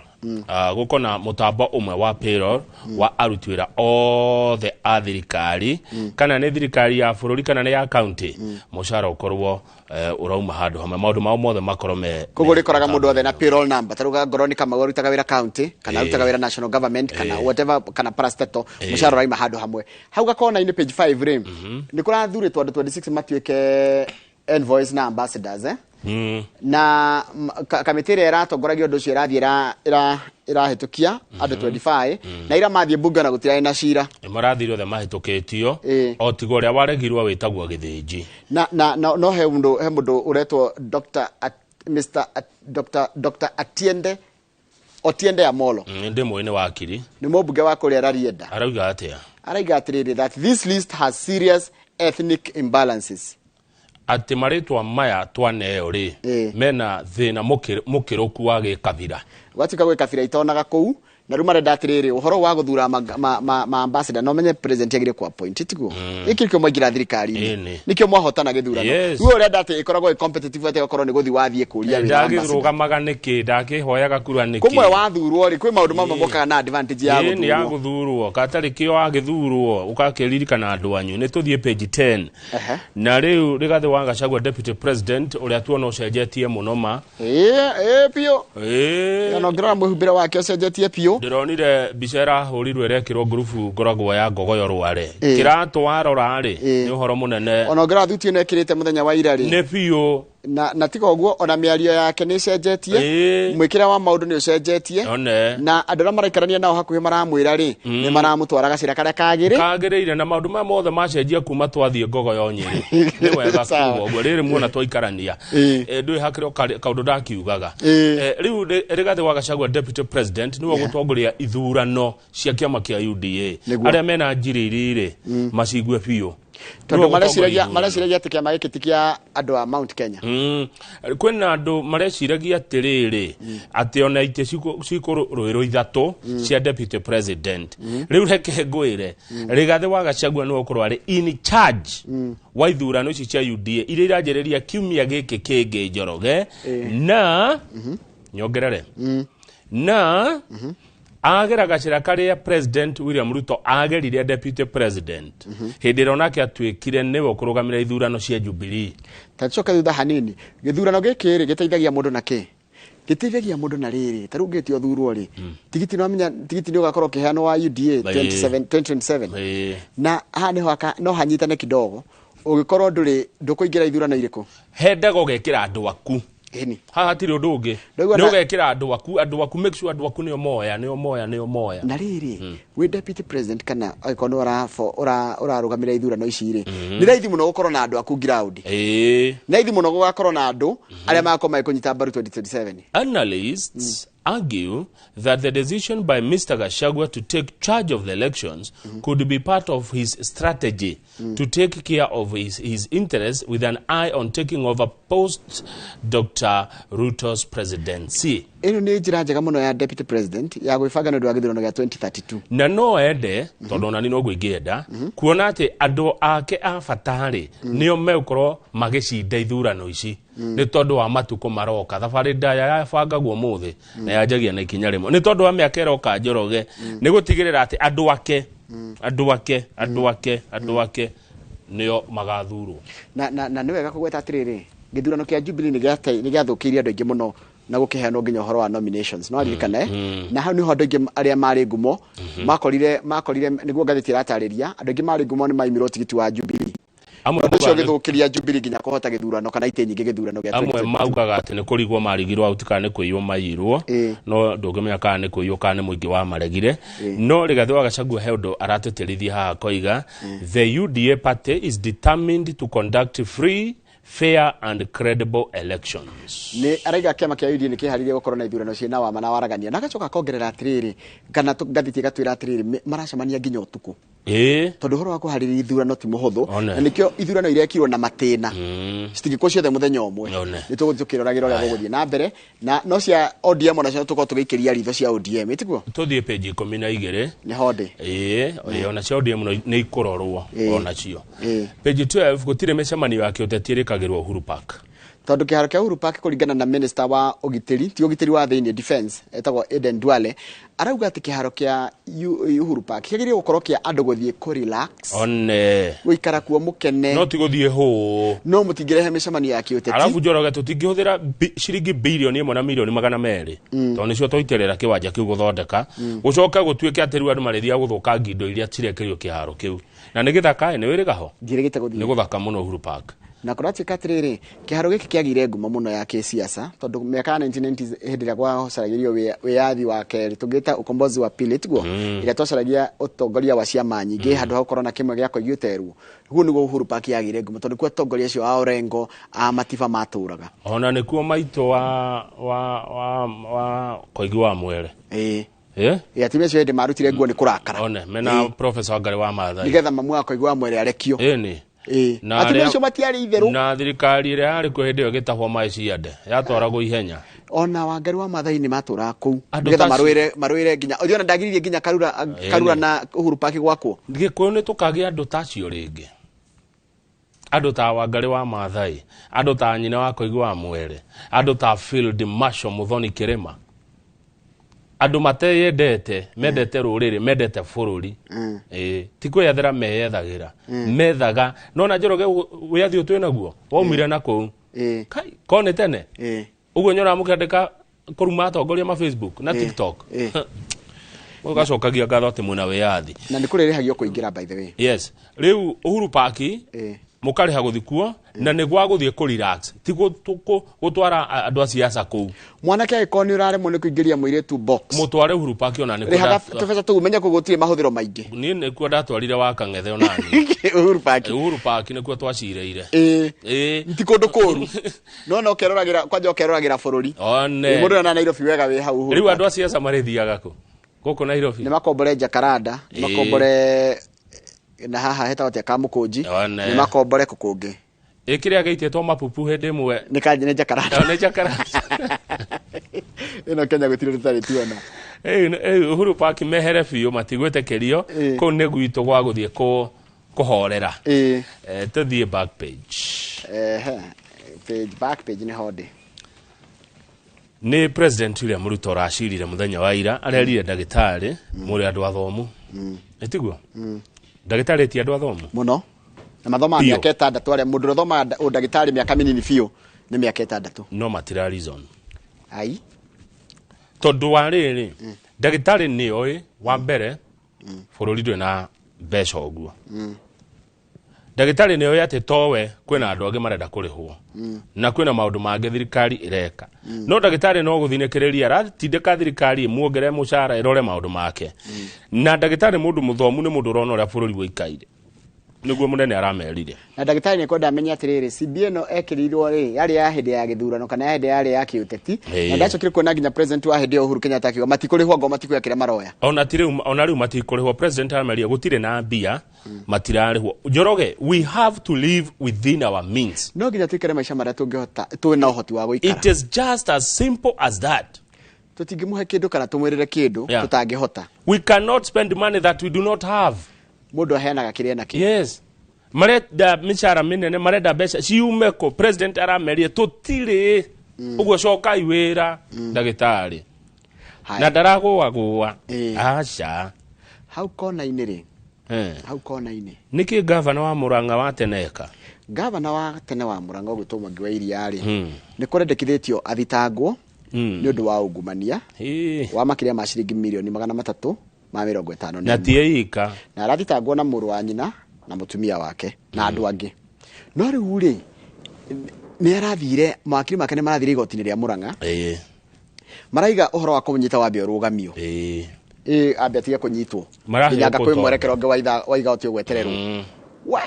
gukona mutambo umwe wa payroll wa aruti wira othe a thirikari kana ni thirikari ya bururi kana ni ya county mushara ukorwo urauma handu hamwe maundu mao mothe makorwo me koguo rikoraga mundu othe na payroll number taruga ngoro ni kama urutaga wira county kana urutaga wira national government kana whatever kana parastatal mushara uraima handu hamwe hau gakona ini page 5 rim ni kurathuritwo andu 26 matuike envoys na ambassadors na kamitiri eratongoragia undu ucio irathie irahitukia andu 25 na ira mathie bunge na gutira ina cira marathire othe mahitukitio o tigo ria waregirwo witagwo githinji na no he mundu uretwo Dr. Otiende Amolo ndi mwene wakiri ni mubunge wa kuria rarienda arauga atia araiga atiriri that this list has serious ethnic imbalances ati maritwa maya twaneo ri mena thina mukiruku wa gikabira watika gwe kabira itonaga kou na ruma renda atiriri uhoro wa guthura ma ambassador no menye president yagire kwa point tiguo ikirikyo mwagira thirikari nikyo mwahotana githurano ruo renda ati ikoragwo competitive ate okorwo ni guthi wathie kuria wira ndagithurugamaga niki ndakihoyaga kurwa niki kumwe wathurwo ri kwi maundu mamwe mokaga na advantage ya guthurwo ni ya guthurwo katari kio agithurwo ukakiririkana andu anyu ni tuthie page 10 na riu rigathe wa Gachagua deputy president uria tuona ucenjetie muno ma pio no ngira muhumbira wake ucenjetie pio ndironire bicera hurirwe rekirwo grupu ngoragwo ya ngogoyo rware kiratu warora ri ni uhoro munene ona ngira thutie nekirite muthenya wa ira ri ne pio na tiko guo ona miario yake ni cenjetie mwikira wa maundu ni ucenjetie na andura maraikarania nao hakuhi maramwira ri ni maramutwara gacira karia kagirire na maundu ma mothe macenjia kuma twathie ngogoyo nyiri ni wega kugo guo riri muona twaikarania ndui hakiro kaundu ndakiugaga riu rigathe wa Gachagua deputy president niwe gutongoria ithurano cia kiama kia UDA aria mena njiriri macigue pio tondu mareciragia ati kiama giki tikia andu a Mount Kenya kwina andu mareciragia atiriri ati ona ite cikuruirwo ithatu cia deputy president riu reke ngwire rigathe wa Gachagua niwe ukorwo ari in charge wa ithurano ici cia UDA iria iranjiriria kiumia giki kingi Njoroge na nyongerere na agera gacira karia president William Ruto agerire deputy president hindira onake atwikire niwe kurugamira ithurano cia Jubilee tachoka thutha hanini githurano giki ri giteithagia mundu nake giteithagia mundu na riri tarugitio thurwo ri tigiti no menya tigiti ni ugakorwo kiheano wa UDA 2027 na no hanyitane kidogo ugikorwo ndukuingira ithurano iriku hendego gekira andu aku haha tiri undu ungi ni ugekira andu aku make sure andu aku ni moya na riri we deputy president kana aikono urarugamira ithurano ici ri ni raithi muno gukorwo na andu aku ground na ithi muno gugakorwo na andu aria makoma kunyita mbaru 2027 analysts argue that the decision by Mr. Gachagua to take charge of the elections could be part of his strategy to take care of his interests with an eye on taking over post Dr. Ruto's presidency. Eno ni njira njega muno ya deputy president ya gwibanga ndu wa githurano gya 2032 na no ende tondu na ni no gwingienda kuona ati andu ake a fatari nio meukorwo magicinda ithurano ici ni tondu wa matuko maroka thabari ndaya ya bangagwo muthi na yanjagia na ikinya rimo ni tondu wa miaka iroka Njoroge ni gutigirira ati andu ake nio magathurwo na ni wega kugweta atiriri githurano kia Jubilee ni giathukiria andu ingi muno na gukiheano nginya uhoro wa nominations no aririkane na hau niho andu ingi aria mari ngumo makorire niguo ngathiti ratariria andu ingi mari ngumo ni maimirwo tigiti wa Jubilee amwe githukiria Jubilee nginya kuhota githurano kana ite nyingi githurano gia amwe maugaga ati ni kurigwo marigirwo autika ni kuiyo mayirwo no ndungimenya kana ni kuiyo kana muingi wa maregire no Rigathi wa Gachagua he undu aratutirithia haha koiga the UDA party is determined to conduct free, fair and credible elections. Ni araiga kiama kia UDA ni kiharirie gukorwo na ithurano ciina wa mana waragania na gacoka kongerera atiriri kana ngathiti gatwira atiriri maracemania nginya utuku tondu horo wa kuharĩria ithurano ti muhuthu na nikio ithurano iria kirwo na matena citingĩkorwo ciothe muthenya ũmwe nĩ tũgũkĩroragĩra ũrĩa gũgũthiĩ na mbere na no cia ODM ona cio tũkorwo tũgĩikĩria ritho cia ODM ĩtiguo tũthiĩ page 12 nĩ honde ona cia ODM nĩ ikororwo ona cio page 12 gũtirĩ mĩcemanio ya kĩũteti ĩrĩkagĩrwo Uhuru Park tondu kiharo kia Uhuru Park kuringana na minister wa ugitiri ti ugitiri wa thĩinĩ defense etagwo Eden Duale arauga ati kiharo kia Uhuru Park kiagĩrĩire gũkorwo kia andũ gũthiĩ ku relax gũikara kuo mukene no ti gũthiĩ hũ no mũtingĩrehe mĩcemanio ya kĩũteti arabu Njoroge tũtingĩhũthĩra ciringi bilioni 1 na milioni 200 tondũ nĩcio tũiterera kĩwanja kĩu gũthondeka gũcoka gũtuĩke atĩ rĩu andũ marĩthiaga gũthũkangia indo iria cirekĩrio kiharo kĩu na nĩ gĩthaka nĩ wĩrĩgaho ngĩrĩgĩte gũthiĩ nĩ gũthaka mũno Uhuru Park na kũratika atirĩrĩ kĩharo gĩkĩ kĩagire ngumo mũno ya kĩsiasa tondũ mĩaka ya 1990s hĩndĩ ĩrĩa gwacaragirio wĩyathi wa kerĩ tũngĩta ukombozi wa pili tiguo ĩrĩa twacaragia ũtongoria wa ciama nyingĩ handũ hakorwo na kĩmwe gĩa kũiguĩterwo guo nĩguo Uhuru Park yagire ngumo tondũ kwa ũtongoria ũcio wa Orengo a matiba matũraga ona nĩkuo maitũ wa Koigi wa Mwere atimia cio hĩndĩ marutire nguo nĩ kũrakara one mena Professor Wangari wa Maathai nĩgetha mamu wa Koigi wa Mwere arekio atimia cio matiarĩ itherũ na thirikari ĩrĩa yarĩ kuo hĩndĩ ĩyo gĩtahwo Maeciade yatwaragwo ihenya ona Wangari wa Maathai nĩ matũraga kũu nĩgetha marũĩre nginya ona ndagiririe nginya Karura na Uhuru Park gwakwo Gĩkũyũ nĩ tũkagĩa andũ tacio rĩngĩ andũ ta Wangari wa Maathai andũ ta nyina wa Koigi wa Mwere andũ ta Field Marshal Muthoni Kirima andũ mateyendete mendete rũrĩrĩ mendete bũrũri ti kwĩyethera meyethagĩra methaga nona Njoroge wĩyathi ũtwĩ naguo waumire na kũu kai kone tene ũguo nyora mũkĩandĩka kũruma atongoria ma Facebook na TikTok ũgacokagia ngatho atĩ mwĩna wĩyathi na nĩ kũrĩrĩhagio kũingĩra by the way yes rĩu Uhuru Park mũkarĩha gũthiĩ kuo na nĩ gwa gũthiĩ kũ relax ti gũtwara andũ a siasa kũu mwanake agĩkorwo nĩ ũraremwo nĩ kũingĩria mũirĩtu box mũtware Uhuru Park ona nĩ rĩhaga tũbeca tũu menya kũu gũtirĩ mahũthĩro maingĩ niĩ nĩkuo ndatwarire wa Kang'ethe ona niĩ Uhuru Park nĩkuo twacireire ti kũndũ kũũru no ũkeroragĩra kwanja ũkeroragĩra bũrũri mũndũ na Nairobi wega wĩ hau rĩu andũ a siasa marĩthiaga kũ gũkũ Nairobi nĩ makombore Jacaranda nĩ makombore na haha hetagwo tia Kamũkũnji nĩ makombore kũkũngĩ kĩrĩa gĩitĩtwo mapupu hĩndĩ ĩmwe nĩ Jacaranda nĩ Jacaranda ĩno Kenya gũtirĩ rĩtarĩ tuona Uhuru Park mehere biũ matigwĩtĩkĩrio kũu nĩ gwitũ gwa gũthiĩ kũhorera tũthiĩ back page back page nĩ honde nĩ President William Ruto aracirire mũthenya wa ira arerire ndagĩtarĩ mũrĩ andũ athomu tiguo ndagĩtarĩ ti andũ athomu mũno na mathoma mĩaka 6 arĩa mũndũ ũthoma ndagĩtarĩ mĩaka mĩnini biũ nĩ mĩaka 6 no matira reason ai tondũ wa rĩrĩ ndagĩtarĩ nĩ oĩ wa mbere bũrũri ndwĩ na mbeca ũguo ndagĩtarĩ nĩ oĩ atĩ towe kwĩna andũ angĩ marenda kũrĩhwo na kwĩna maũndũ mangĩ thirikari ĩreka no ndagĩtarĩ no gũthinĩkĩrĩria aratindĩka thirikari ĩmuongere mũcara ĩrore maũndũ make na ndagĩtarĩ mũndũ mũthomu nĩ mũndũ ũrona ũrĩa bũrũri wĩikaire nĩguo mũnene aramerire na ndagĩtarĩ nĩ kwenda amenya atĩrĩrĩ CBA no ekĩrirwo rĩ yarĩ ya hĩndĩ ya gĩthurano kana ya hĩndĩ yarĩ ya kĩũteti na ndacokire kuona nginya president wa hĩndĩ ya Uhuru Kenyatta akiuga matikũrĩhwo ngo matikũyakĩra maroya ona rĩu matikũrĩhwo president arameria gũtirĩ na mbia matirarĩhwo Njoroge we have to live within our means no nginya twĩkĩre maica marĩa tũngĩhota twĩna ũhoti wa gũikara it is just as simple as that tũtingĩmũhe kĩndũ kana tũmwĩrĩre kĩndũ tũtangĩhota we cannot spend money that we do not have mũndũ aheanaga kĩrĩa nakĩ yes marenda mĩcara mĩnene marenda mbeca ciume ko president arameria tũtirĩ ũguo cokai wĩra ndagĩtarĩ na ndaragũagũa aca hau kona-inĩ rĩ hau kona-inĩ nĩkĩ gavana wa Murang'a wa teneka gavana wa tene wa Murang'a ũgwĩtwo Mwangi wa Iria rĩ nĩ kũrendekithĩtio athitangwo nĩ ũndũ wa ungumania wa makĩria ma ciringi milioni 350 na tiĩika na arathitangwo na mũrũ wa nyina na mutumia wake na andũ angĩ no rĩu rĩ nĩ arathire mawakiri make nĩ marathire igoti-inĩ rĩa Murang'a maraiga ũhoro wa kũnyita wambe ũrũgamio ambe atige kũnyitwo nginyanga kwĩ mwerekero ũngĩ wa igoti ũgwetererwo we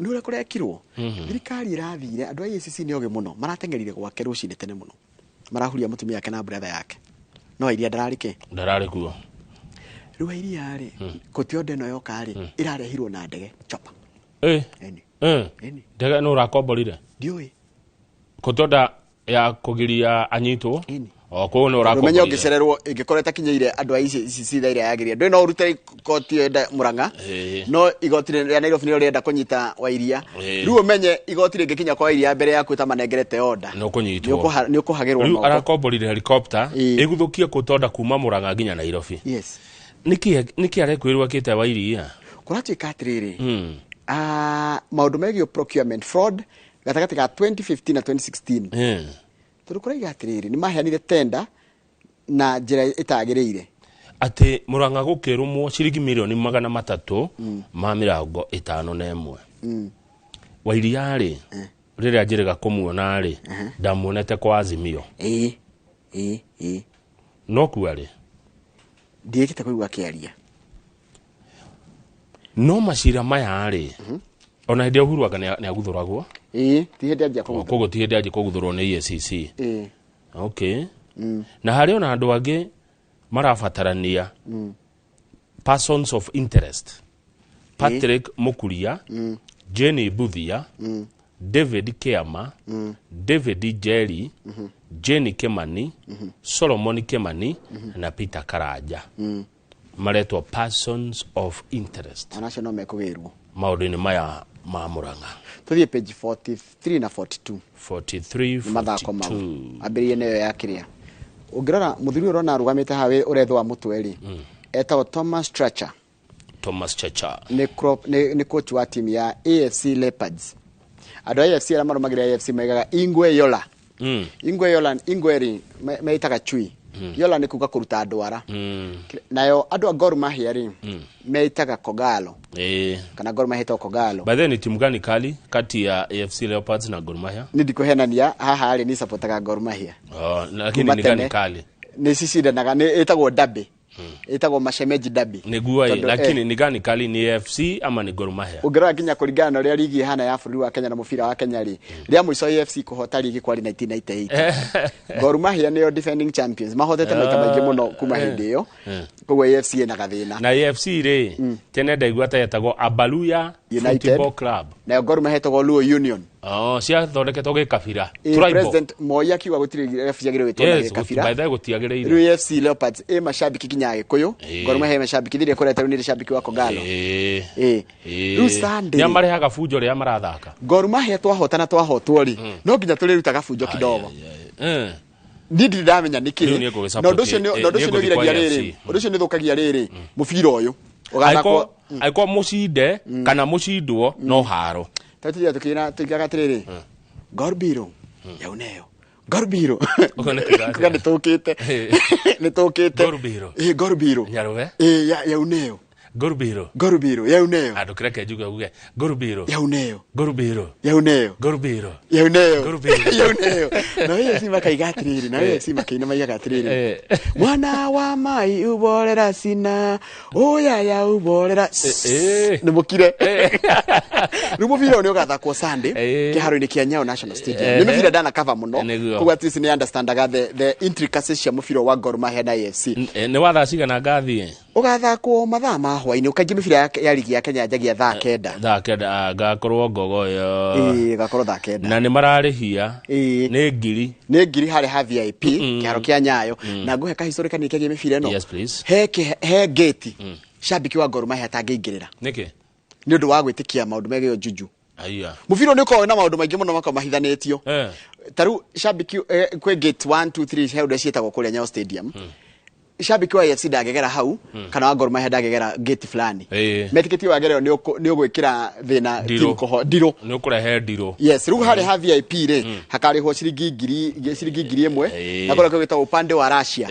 nĩ ũrĩa kũrekirwo thirikari ĩrathire andũ a EACC nĩ ogĩ mũno marateng'erire gwake rũcinĩ tene mũno marahuria mutumia yake na brother yake no iria ndararĩ kuo Rwa iria ri kotio no yoka ri irarehirwo na ndege chopa. Ndege no rakomborire. Ndioi. Kotoda ya kugiria anyitwo. Ko no rakomborire. Rumenyo gicererwo ingikoreta kinyeire andu aici cithaire yagiria. Ndwe no urute koti enda Murang'a. No igoti ya Nairobi ni renda kunyita Wairia. Riu umenye igoti ringikinya kwa Wairia mbere ya kwita manegerete order. No kunyitwo. Ni ukuhagirwo no. Arakomborire helicopter iguthukie Kotoda kuma Murang'a nginya Nairobi. Yes. Niki arekwirwa kite Wairia. Kuratuika atiriri. Maundu megio procurement fraud gatagati ga 2015 na 2016. Turukuraiga atiriri ni maheanire tender na njira itagiriire. Ati Murang'a gukirumwo ciringi milioni 300 ma mirongo 51. Wairia ri riria njiriga kumuona ri ndamuonete kwa Azimio. No kuari ndiekite kuigwa kiaria. No macira maya ri ona hindi Uhuru aka ni aguthuragwo. Ti hindi ajia kuguthurwo. Kogo ti hindi ajia kuguthurwo ni EACC. Okay. Na hari ona andu angi marabatarania persons of interest. Patrick Mukuria, Jenny Buthia, David Keama, David Jerry, Jenny Kemani, Solomon Kemani na Peter Karaja. Maretwa persons of interest. Anacio no mekugirwo. Maudini maya ma Murang'a. Tuthie page 43 na 42. 43 mathako mau. Abirie neyo ya kiria. Ungirora muthuri urona rugamite hawe urethwa mutwe ri. Etagwo Thomas Chacha. Thomas Chacha. Ni coach wa team ya AFC Leopards. Ado AFC ala marumagira AFC maigaga Ingwe Yola. Ingwe Yola Ingweri meitaga chui. Yola ni kuga kuruta ndwara. Nayo andu a Gor Mahia ri meitaga Kogalo. Kana Gor Mahia to Kogalo. By then timu gani kali kati ya AFC Leopards na Gor Mahia? Ni ndikuhenania haha ri ni supportaga Gor Mahia. Lakini ni gani kali? Ni cicindanaga ni itagwo dabe. Itagwo mashemeji dabi. Negua lakini ni gani kali ni AFC ama ni Gor Mahia? Ugera kinya kuringana na ria ligi hana ya bũrũri wa Kenya na mubira wa Kenya ri. Ria muico AFC kuhota ligi kwali 1998. Gor Mahia ni defending champions. Mahotete maita maingi muno kuma hindi iyo. Koguo AFC ina gathina. Na AFC ri tene ndaigua ta yetagwo Abaluya Football Club. Na Gor Mahia yetagwo Luo Union. Cia thondeketwo gikabira. President Moi akiuga gutiri refu yagire witwo na gikabira. By the way gutiagiriire. Rio AFC Leopards mashabiki kinya Gikuyu. Gor Mahia mashabiki thiria kureta ni shabiki wa Kogalo. Sunday. Ni amarehaga fujo ria marathaka. Gor Mahia twahotana twahotwo ri. No nginya turirutaga fujo kidogo. Ndidi ndamenya niki. No ndocio ni giragia riri. Ndocio ni thukagia riri. Mubira uyu. Ugathakwo aiko mucinde kana mucindwo no haro. Tatiya tukira tukiaga tiriri. Gorbiro. Yauneo. Gorbiro. Kuga nitukite. Nitukite. Gorbiro. Gorbiro. Nyaruve. Yauneo. Gorbiro. Gorbiro. Yauneo. Adukireke juga uge. Gorbiro. Yauneo. Gorbiro. Yauneo. Gorbiro. Yauneo. Gorbiro. Yauneo. Na wewe sima kaigatiriri. Na wewe sima kaina maigatiriri. Mwana wa mai uborera sina. Oya ya uborera. Nimukire. Rumubira ni ugathakwo Sunday kiharo-ini kia Nyayo National Stadium. Ni mubira dana cover muno. Kuga at least ni understandaga the intricacies cia mubira wa Gor Mahia na AFC. Ni watha cigana ngathie. Ugathakwo mathaa ma hwaini ukaingi mibira ya ligi ya Kenya njagia thaa kenda gakorwo ngogo yo gakorwo thaa kenda na ni mararihia ni ngiri hari ha VIP kiharo kia Nyayo na nguhe ka historika ni kege mibira no. Yes please. He gate shabiki wa Gor Mahia tangeingirira niki ni undu wa gwitikia maundu mege yo juju aiya mubira ni uko na maundu maingi muno mako mahithanetio taru shabiki kwe gate 1 2 3 heude cietagwo kuria Nyayo Stadium shabiki wa AFC ndagegera hau kana wa Gor Mahia ndagegera gate fulani metiketi wa gereo ni ugwikira thina diro ni ukurehe diro yes rugu hari ha VIP ri hakariho ciringi ngiri imwe na kora kwita upande wa Russia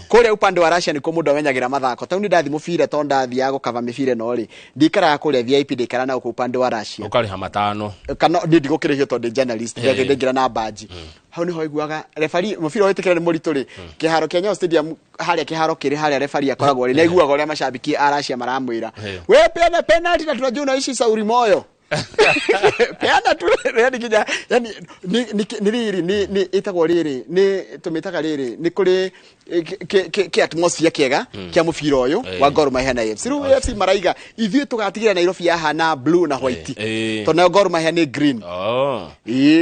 kore upande wa Russia niko mundu amenyagira mathako tauni ndathi mubira to ndathi ya gukava mibira no ri ndikara kure VIP ndikara na upande wa Russia ukariha matano kana ndigukirihio to the journalist ngira na badge hau niho iguaga referee mubira wetikira ni muritu ri kiharo kia Nyayo Stadium haria kiharo kiri haria referee akoragwo ri na iguaga uria mashabiki a Russia maramwira we pena penalty na tunajua unaishi Sauri Moyo peana tu yani kinya yani ni itagwo riri ni tumitaga riri ni kuri ke atmosphere kiega kia mufira uyu wa Gor Mahia na AFC ru AFC maraiga ithuĩ tugatigira Nairobi yahana blue na white to na Gor Mahia ni green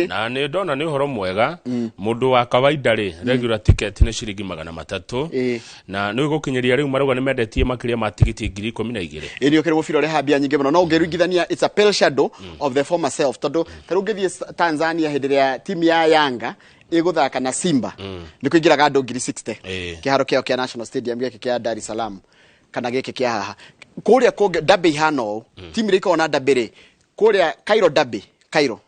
na ni ndona ni uhoro mwega mundu wa kawaida ri regular ticket ni ciringi 300 na ni gukinyeria riu maruga ni mendetie makiria ma tigiti 12,000 ni okere mufira ri habia nyingi muno no ngerugithania it's a pale shadow of the former self tondu tarungithie Tanzania hindiria timu ya Yanga iguthaka na Simba ni kuingiraga andũ 60 kiharo kĩao kia National Stadium gĩkĩ kia Dar es Salaam kana gĩkĩ kia haha kuria kũnge dabe hano timu ĩrĩko na dabe ri kuria Cairo dabe Cairo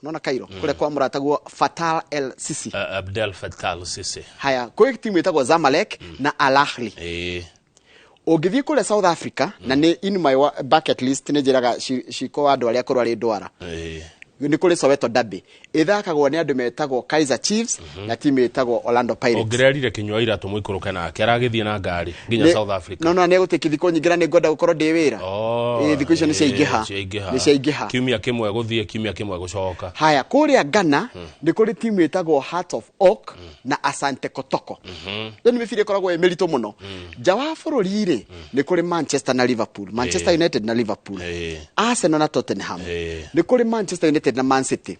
kuria kwa murataguo Fatal El Sisi Abdel Fatal Sisi haya kwa timu ĩtagwo Zamalek na Al Ahly Ogithie kuria South Africa na ni in my bucket list ni njiraga ciko andũ arĩa korwo arĩ ndwara ni kuri Soweto Derby ithakagwo ni andu metagwo Kaizer Chiefs na timu etagwo Orlando Pirates ongererire kinywa ira tumwikuruke nake aragithie na ngari nginya South Africa no ne gutikithiko nyingira ni ngoda gukorwo ndi wira thikũ icio ni ciaigiha kiumia kimwe guthie kiumia kimwe gucoka haya kuria Ghana ni kuri timu etagwo Hearts of Oak na Asante Kotoko ni mifire koragwo emerito muno jawa bururi ri ni kuri Manchester na Liverpool Manchester United na Liverpool Arsenal na Tottenham ni kuri Manchester United na Man City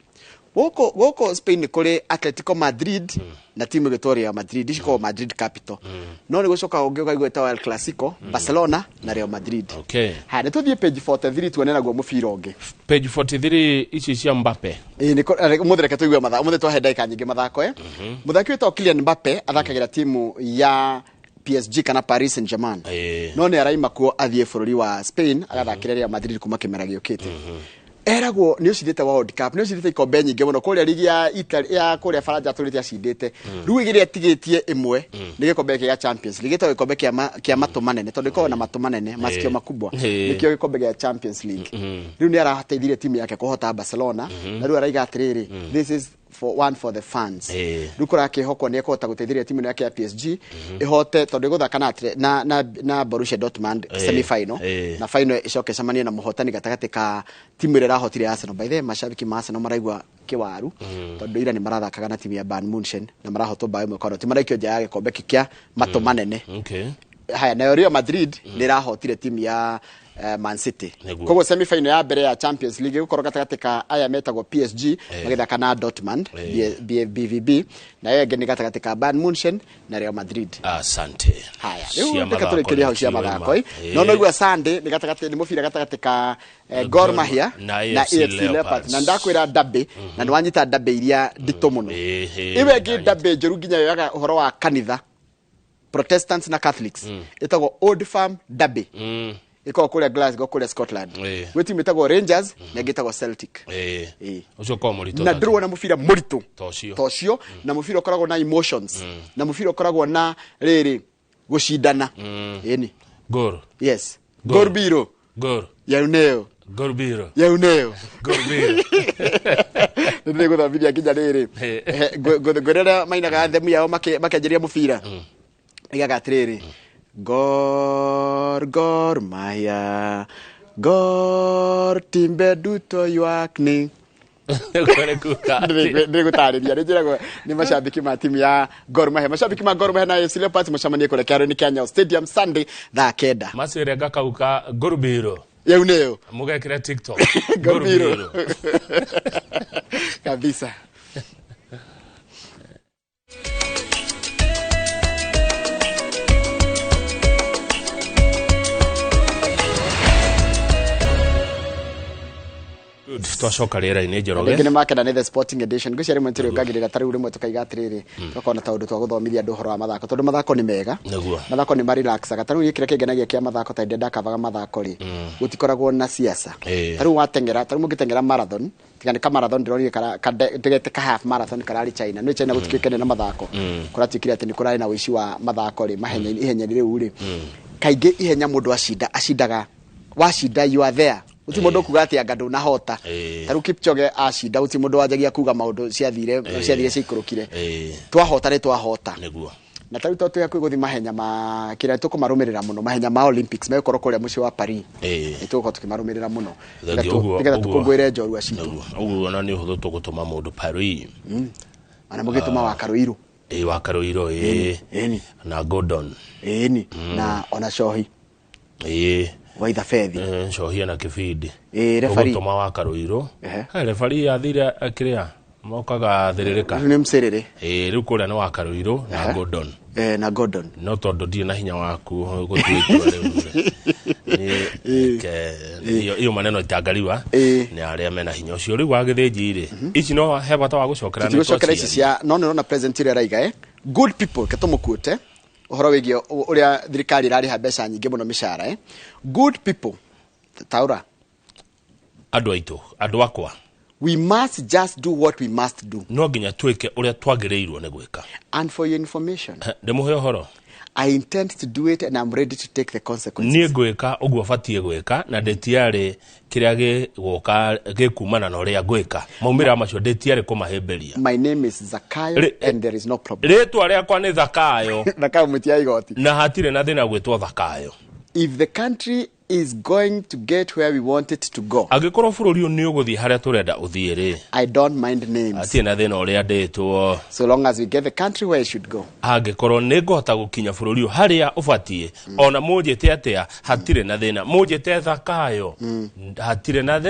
Goko Spain ni kuri Atletico Madrid na timu Victoria Madrid ishiko Madrid Capital no ni gucoka ongeo igweta El Clasico Barcelona na Real Madrid ha ne tuthie page 43 tuonera gwo mufira onge page 43 ici cia Mbappe ni muthereke tuigwe matha umuthe twahe ndaika nyingi mathako muthaki wetwa Kylian Mbappe athakagira timu ya PSG kana Paris Saint-Germain no ni araima kuo athie bururi wa Spain agathakira Real Madrid kuma kimera giokite eragwo ni ucindite World Cup ni ucindite ikombe nyingi muno kuria ligi ya Italy ya kuria Faranja turite acindite riu igire atigitie imwe ni gikombe kia Champions League to gikombe kia matu manene tondu iko na matu manene masikio makubwa nikio gikombe kia Champions League riu ni arateithirie timu yake kuhota Barcelona na riu araiga atiriri this is for the fans rukura kihoko ni ekota guteithiria timu yake ya PSG ihote tondu guthaka na Borussia Dortmund semi final na final icoke camania na muhotani gatagati ka timu ira rahotire Arsenal by the mashabiki ma Arsenal maraigwa kiwaru tondu ira ni marathakaga na timu ya Bayern Munchen na marahotwo bayo mkono timu raikio ja yake kombe kia mato manene haya na Real Madrid ni rahotire timu ya Man City kogo semi final ya mbere ya Champions League gukoro gatagati ka aya metagwo PSG magithaka na Dortmund BVB na yege ni gatagati ka Bayern Munchen na Real Madrid asante haya leo tukaturekeria haucia mathako no igwa Sunday ni gatagati ni mufira gatagati ka Gor Mahia na AFC Leopards na ndakwira dabe na nwanyita dabe iria ndito muno iwe gi dabe jeru ginya yaga uhoro wa kanitha Protestants na Catholics itagwo Old Firm Derby iko kule Glasgow kule Scotland wetu metagwo Rangers na gitagwo Celtic ucio kwa murito na draw na mufira murito tocio na mufira ukoragwo na emotions na mufira ukoragwo na riri gushindana eni Gor yes Gor Biro Gor yauneo Gor Biro yauneo Gor Biro ndio guthambiria kinya riri gorera mainaga anthemu yao makenjeria mufira igaga atiriri Gor Mahia Gor timbe duto yuakni Ndiri gutariria njirago ni mashabiki ma timu ya Gor Mahia mashabiki ma Gor Mahia na AFC Leopards macamanie kule Kiaro-ini kia Nyayo Stadium Sunday thaa 9 masire gakauka Gor Biro yauneo mugekira TikTok Gor Biro kabisa twacoka rĩera-inĩ Njoroge ngene makena the sporting edition guciari mwentire ukagirira tari uri mwe tukaiga atiriri tukona taundu twa guthomithia andu horo wa mathako tondu mathako ni mega mathako ni marelaxaga tari gikira kingenagia kia mathako ta ndenda kavaga mathako ri gutikoragwo na siasa tari watengera tari mugitengera marathon tigane ka marathon ndorori tigete ka half marathon karari China no China gutikikene na mathako kuratikire ati ni kurari na wici wa mathako ri mahenya ihenya riu ri kainge ihenya mundu acindaga washinda you are there uti mundu kugati angadu na hota taru Kipchoge ashinda uti mundu wajagia kuga maundu ciathire ciikurukire twahota niguo na tari to ya kwiguthi mahenya ma kira tukumarumirira muno mahenya ma Olympics megukoro kuria muci wa Paris nituko tukimarumirira muno tiga tukungwire njorua citu uguo na ni huthu tugutuma mundu Paris ana mugituma wa Karuiru wa Karuiru na Gordon na ona Shohi waitha Fethi Shohi na Kifidi refari tuma wa Karuiru refari athire akiria mokaga thiririka ni mserere riu kuria no wa Karuiru na Gordon na Gordon no tondu ndi na hinya waku gutwitwa riu iyo maneno itangaliwa ni aria mena hinya ucio riu wagithinji ici no hebata wa gucokera ni gucokera ici cia no na president ira raiga good people ketomukute uhoro wigio uria thirikari rari ha mbeca nyingi muno mishara good people taura andu aitu andu akwa we must just do what we must do no nginya twike uria twagireirwo ni gwika and for your information ndemuhe uhoro I intend to do it and I'm ready to take the consequences ni gwika uguo fatie gwika na ndetiare kiria giguka gikumana na uria gwika maumira macio ndetiare kumahemberia my name is Zakayo and there is no problem ritwa riakwa ni Zakayo Zakayo mutia igoti na hatire na thina gwitwa Zakayo if the country is going to get where we want it to go agikoro bururi ni uguthi haria turenda uthiire I don't mind names atie na thina uria ndetwo so long as we get the country where it should go agikoro ni ngota gukinya bururi haria ufatie ona mujite atia hatire na thina mujite Zakayo hatire na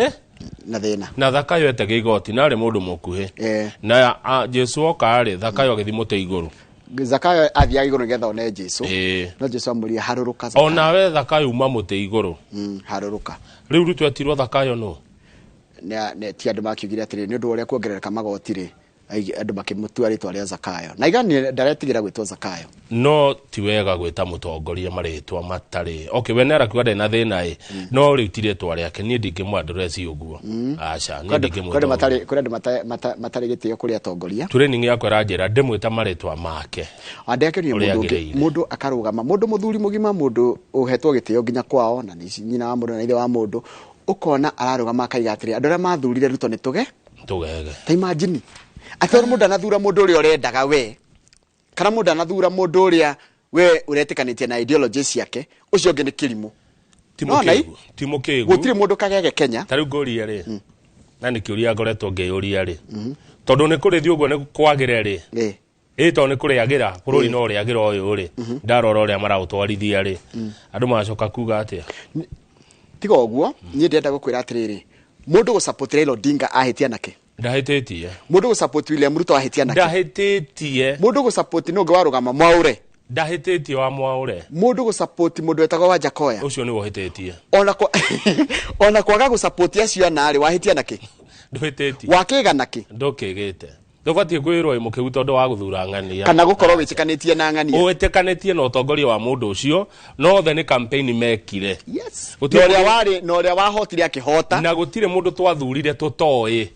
thina na Zakayo etege igoti na ari mundu mukuhe na Jesu okari Zakayo agithimute iguru Zakayo athia iguru getha one Jesu no Jesu amuri haruruka Zakayo ona we Zakayo uma mute iguru haruruka riu rutu atirwo Zakayo no ne ti andu makiugire atiri ni undu uria kuongerereka magoti ri andu makimutua ritwa ria Zakayo na igani ndaretigira gwitwo Zakayo no ti wega gwita mutongoria maritwa matari okay we nera kwenda na thina no ritire twa riake ni ndingimwa ndresi uguo acha ni ndingimwa kwenda matari gitio kuria tongoria training yako ranjira ndimwita maritwa make andeke ni mundu akarugama mundu muthuri mugima mundu uhetwo gitio nginya kwao na ni nyina wa mundu na ithe wa mundu ukona ararugama akaiga atiri andu aria mathurire Ruto ni tugege ta imagine ator mundu anathura mundu uria urendaga we kana mundu anathura mundu uria we uretikanitie na ideology ciake ucio ngi ni kirimu timo kegu gutire mundu kagege Kenya tariu ngoria ri na ni kiuria ngoretwo ngeyuria ri tondu ni kurithi uguo ni kwagire ri to ni kuriagira bururi no riagira uyu ri ndarora uria marautwarithia ri andu macoka kuga atia tiga uguo ni ndenda gukwira atiriri mundu go support Raila Odinga ahitia nake ndahitetie mundu go support William Ruto ahitia nake ndahitetie mundu go support no gwarugama Mwaure ndahitetie wa Mwaure mundu go support mundu etagwo wa Jakoya ucio ni wohitetie ona kwaga go support acio anari wahitia nake nduhitetie wakiga nake ndokegete ndobatie kwirwo imukiu tondu wa guthura ng'ania kana gukorwo witikanitie na ng'ania witikanĩtie na utongoria wa mundu ucio no the ni campaign mekire yes uria wari no uria wahotire akihota na gutire mundu twathurire tutoi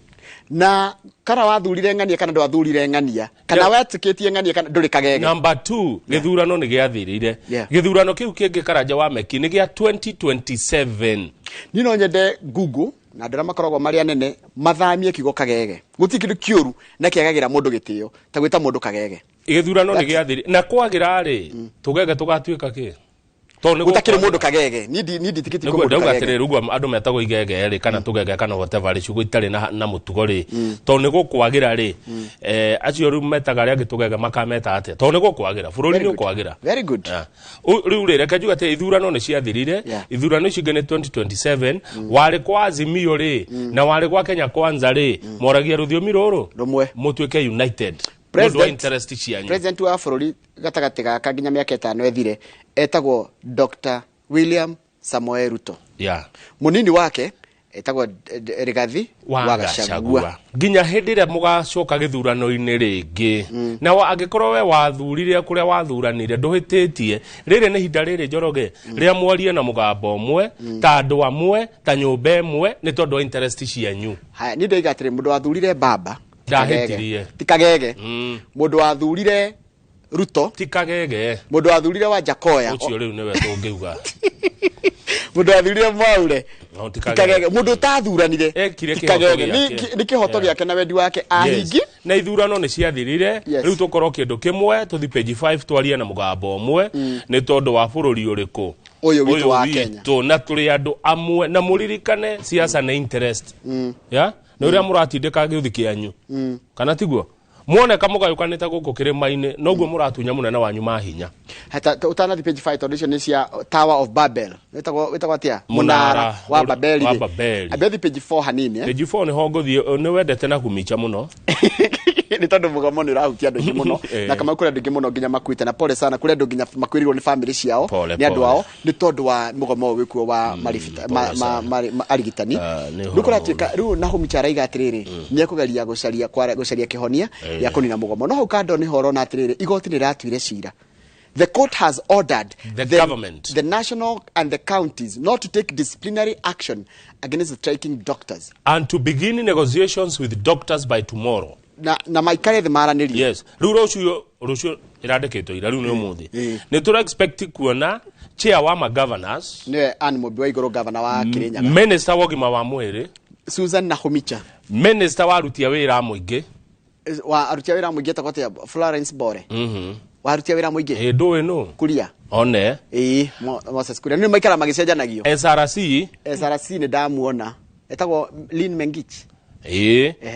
na kana wathurire ng'ania kana ndwathurire ng'ania kana wetikitie ng'ania kana nduri kagege number 2 githurano ni giathirire githurano kiu kingi karanja wa meki ni gia 2027 ni no nyende Google na ndara makoragwo mari anene mathamie kigo kagege gutikiru kiuru na kiagagira mundu gitio ta gwita mundu kagege githurano ni giathiri na kwagira ri tugege tugatuika ki tone gutakire mundu kagege ni tikiti ko mundu kagege ndio rugo andu metago igege ri kana tugege kana whatever ri cugo itari na mutugo ri tone gukwagira ri acio ru metaga ri agitugege makameta ate tone gukwagira bururi ni ukwagira very good riu ri reke juga te ithurano ni ciathirire ithurano icio ngene 2027 wari kwa Azimio ri na wari kwa Kenya Kwanza ri moragia ruthiomi ruru rumwe mutuike united President wa bururi gatagati gaka nginya miaka 5 ethire etagwo Dr. William Samoei Ruto munini wake etagwo Rigathi wa Gachagua nginya hindi ria mugacoka githurano-ini ringi na angikorwo we wathurire kuria wathuranire nduhititie riri ni hinda riri Njoroge ria mwarie na mugambo umwe ta andu amwe ta nyumba imwe ni tondu wa interest cianyu haya ni ndoiga atiri mundu wathurire baba ndahitirie tikagege mundu wathurire Ruto tikagege mundu wathurire wa Jakoya ucio riu niwe tungiuga mundu wathurire Mwaure tikagege mundu tathuranire tikagege ni kihoto giake na wendi wake ahingi na ithurano ni ciathirire riu tukorwo kindu kimwe tuthi page 5 twarie na mugambo umwe ni tondu wa bururi uriku uyu witu wa Kenya na turi andu amwe na muririkane siasa na interest ya na uria muratindika giuthi kianyu kana tiguo muone kamugayukanite guku kirima-ini noguo muratunya munene wanyu mahinya hata utanathi page 5 audition is ya Tower of Babel wetagwo atia munara wa Babeli abethi page 4 hanini page 4 ni hongothie ni wendete na kumicha muno ni tondu mugamo ni rahutia andu muno na kama kure andu muno nginya makuite na pole sana kure andu nginya makwirirwo ni family ciao ni andu ao ni tondu wa mugamo wikuo wa marifita arigitani nukuratika riu naho michara iga atiriri ni akugeria gucaria kihonia ya kunina mugamo no hukando ni horo na atiriri igoti ni ratwire cira. The court has ordered the government, the national and the counties not to take disciplinary action against the striking doctors and to begin negotiations with doctors by tomorrow. Na maikare the maraniri. Yes. Rucio iradeketwo ira riu ni umuthi. Ni tura expect kuona chair wa ma governors ne animal boy igoro governor wa Kirinyaga, minister wa gima wa mwiri Susan Nahumicha, minister wa rutia wira muingi wa arutia wira muingi takote Florence Bore wa arutia wira muingi nduwe no kuria one Moses kuria ni maikara magicenjanagio SRC ni ndamuona etagwo Lynn Mengich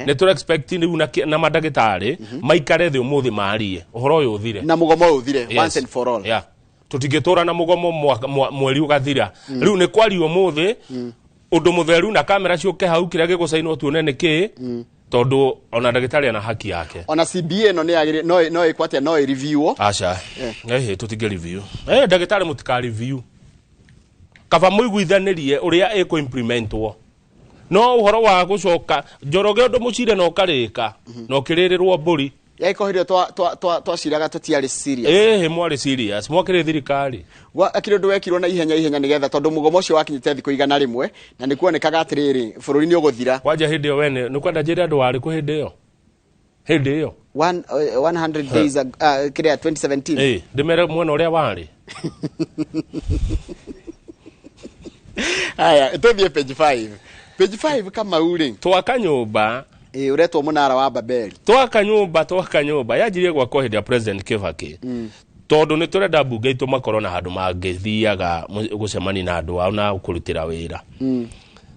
ne tura expect ni na madagitari maikare thi umuthi marie uhoro uyu uthire na mugomo uthire once and for all. Yeah, tutigitura na mugomo mweri ugathira riu ni kwari umuthi undu mutheru na kamera ciuke hau kira gigucainwo tuone niki tondu ona dagitari ana haki yake ona CBA no ni agire no ikwate no review acha tutige review dagitari mutika review kava muiguithanirie uria eko implementwo no uhoro wa gucoka njoroge undu mucire no karika no kiririrwo mburi yaikohirio twa ciraga tutiari serious mwari serious mwakire thirikari wa akire ndu wekirwo na ihenya nigetha tondu mugomo ucio wakinyite thiko igana rimwe na ni kuonekaga atiriri bururi ni uguthira kwanja hindi yo wene ni kwenda njira andu wari ku hindi yo 100 days kire 2017 ndimere mwena uria wari aya tuthie page 5 kama uri twaka nyumba uretwo munara wa Babeli twaka nyumba yajirie gwa kohidi ya president Kibaki tondu ni turenda bunge itu makorwo na handu mangithiaga gucemani na andu ao na kurutira wira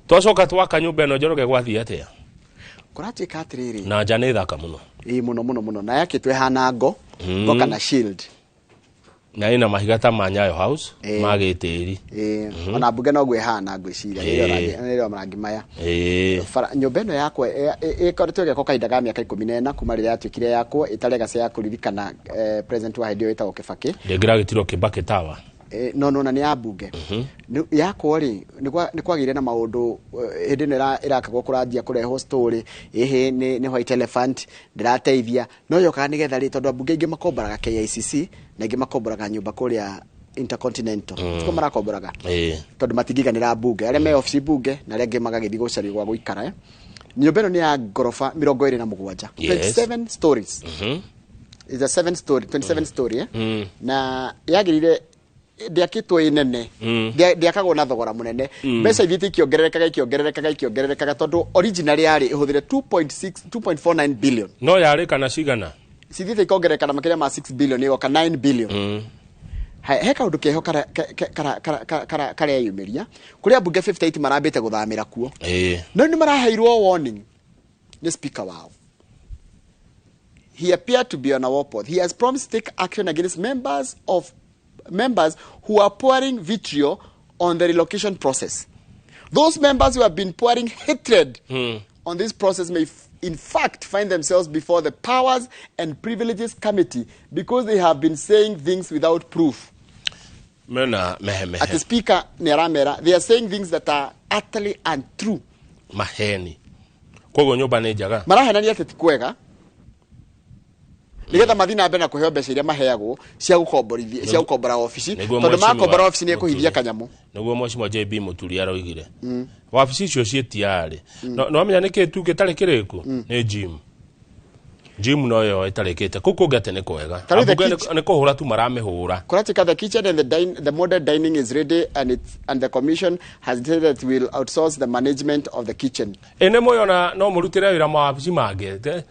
twacoka twaka nyumba ino njoroge gwathia atia kuratika atiriri na njane thaka muno muno na yake twehana ngo kana shield na ina mahigata ma Nyayo House magitiri ona bunge no gwehana ngwiciria niro marangi maya nyumba ino yakwa ikoretwo geko kaindaga miaka 14 kuma riria yatuikire yakwa itarega cia kuririkana president wa Hĩndĩ wetagwo Kibaki ndegira gitiro Kibaki Tower no na ni ya bunge yakwa ri ni kwagire na maundu hindi no irakagwo kuranjia kureho story ni white elephant ndirateithia no yoka nigetha ri tondu bunge ingi makombaraga KICC na ingi makombaraga nyumba kuria Intercontinental tuko marakombaraga tondu matingiganira bunge aria me office bunge na aria ingi magagithi gucari gwa guikara nyumba ino ni ya gorofa 27 27 stories is a 27 story na yagirire ndiakitwo inene ndiakagwo na thogora munene mbeca ithiti ikiongererekaga tondu original yari ihuthire 2.49 billion no yari kana cigana cithiti ikongerereka na makiria ma 6 billion igoka 9 billion he kaundu keho kare yumiria kuria bunge 58 marambite guthamira kuo no ni maraheirwo warning ni speaker wao. He appeared to be on a war path. He has promised to take action against members who are pouring vitriol on the relocation process. Those members who have been pouring hatred on this process may in fact find themselves before the Powers and Privileges Committee because they have been saying things without proof. At the speaker Neramera, they are saying things that are utterly untrue. Maheni. Kogo nyoba ne jaga. Marahena ni ati kwega. Nigetha mathina mbe na kuheo mbeca iria maheagwo cia gukomborithia cia gukombora ofisi tondu makombora ofisi ni ekuhithia kanyamu niguo mwacimwa JB Muturi aroigire wabici icio cietiari no amenya niki tu gitari kiriku ni gym Gym no yo itarekete kuko gate ne kwega. Abuge ne kohura tu marame hura. Kuratika, the kitchen and the modern dining is ready, and the commission has said that will outsource the management of the kitchen. Ene moyo no murutira wira mabici mage.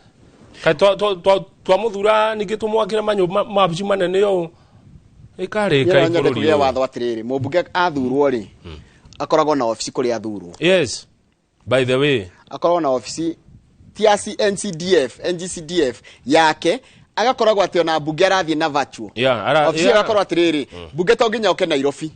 Kai to muthura ningi tumwakira manyu mabici manene yo. Ikare kai bururi ya watho atiriri mubuge athurwo ri akoragwo na office kuri athurwo. Yes, by the way akoragwo na office TRC NGCDF yake agakoragwo atio na bunge arathie na virtual. Office agakorwo atiriri bunge to nginya oke Nairobi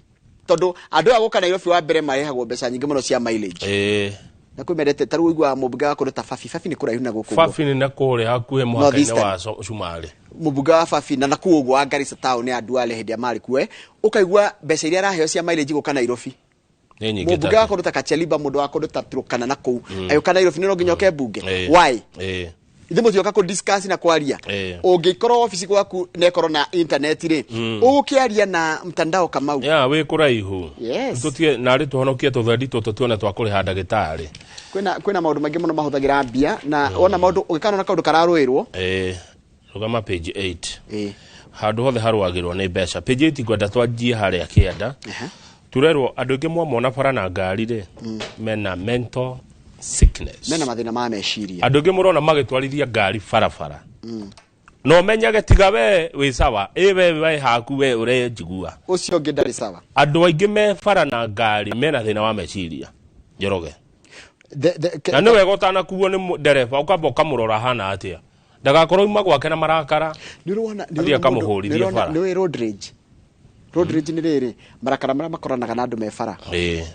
tondu andu agoka Nairobi wa mbere marehagwo mbeca nyingi muno cia mileage. Na kwimendete taru igwa mubunge akoruta fafi ni kuraihu na guku. Fafi ni na kore hakuhe mwaka-ini wa Shumari. Mubunge wa fafi na nakuo wa Garissa town andu ale hindi amari kuwe ukaigwa mbeca iria araheo cia mileage guka Nairobi. Mubunge akoruta Kacheliba mundu akoruta Turkana nakuo ayuka Nairobi no nginya oke bunge. Why? Ithe mutioka ko discuss na kwaria. Ungikorwo office gwaku nekoro na internet ri ukiaria na mtandao kamau. We kuraihu. Yes. Tutie na ri tuhonokie tuthadi tutuone twakuri handa gitari. Kwina maundu mangi muno mahuthagira mbia na ona maundu ugikana na kaundu kararuirwo. Rugama page 8. Handu hothe haruagirwo ni mbeca. Page 8 gwenda twanjie haria kienda. Turerwo andu ingi mwona bara na ngari ri mena mental sickness. Mena mathina ma meciria. Andu ingi murona magitwarithia ngari farafara. No menyage tiga we sawa. We haku we ure njigua. Ucio ngi ndari sawa. Andu aingi me bara na ngari mena thina wa meciria. Njoroge. Na niwe gotana kuwo ni dereva ukamba ukamurora hana atia. Ndagakorwo ima gwake na marakara. Ndirona akamuhurithia bara. Ni road rage. Road rage ni riri marakara mara makoranaga na andu me bara.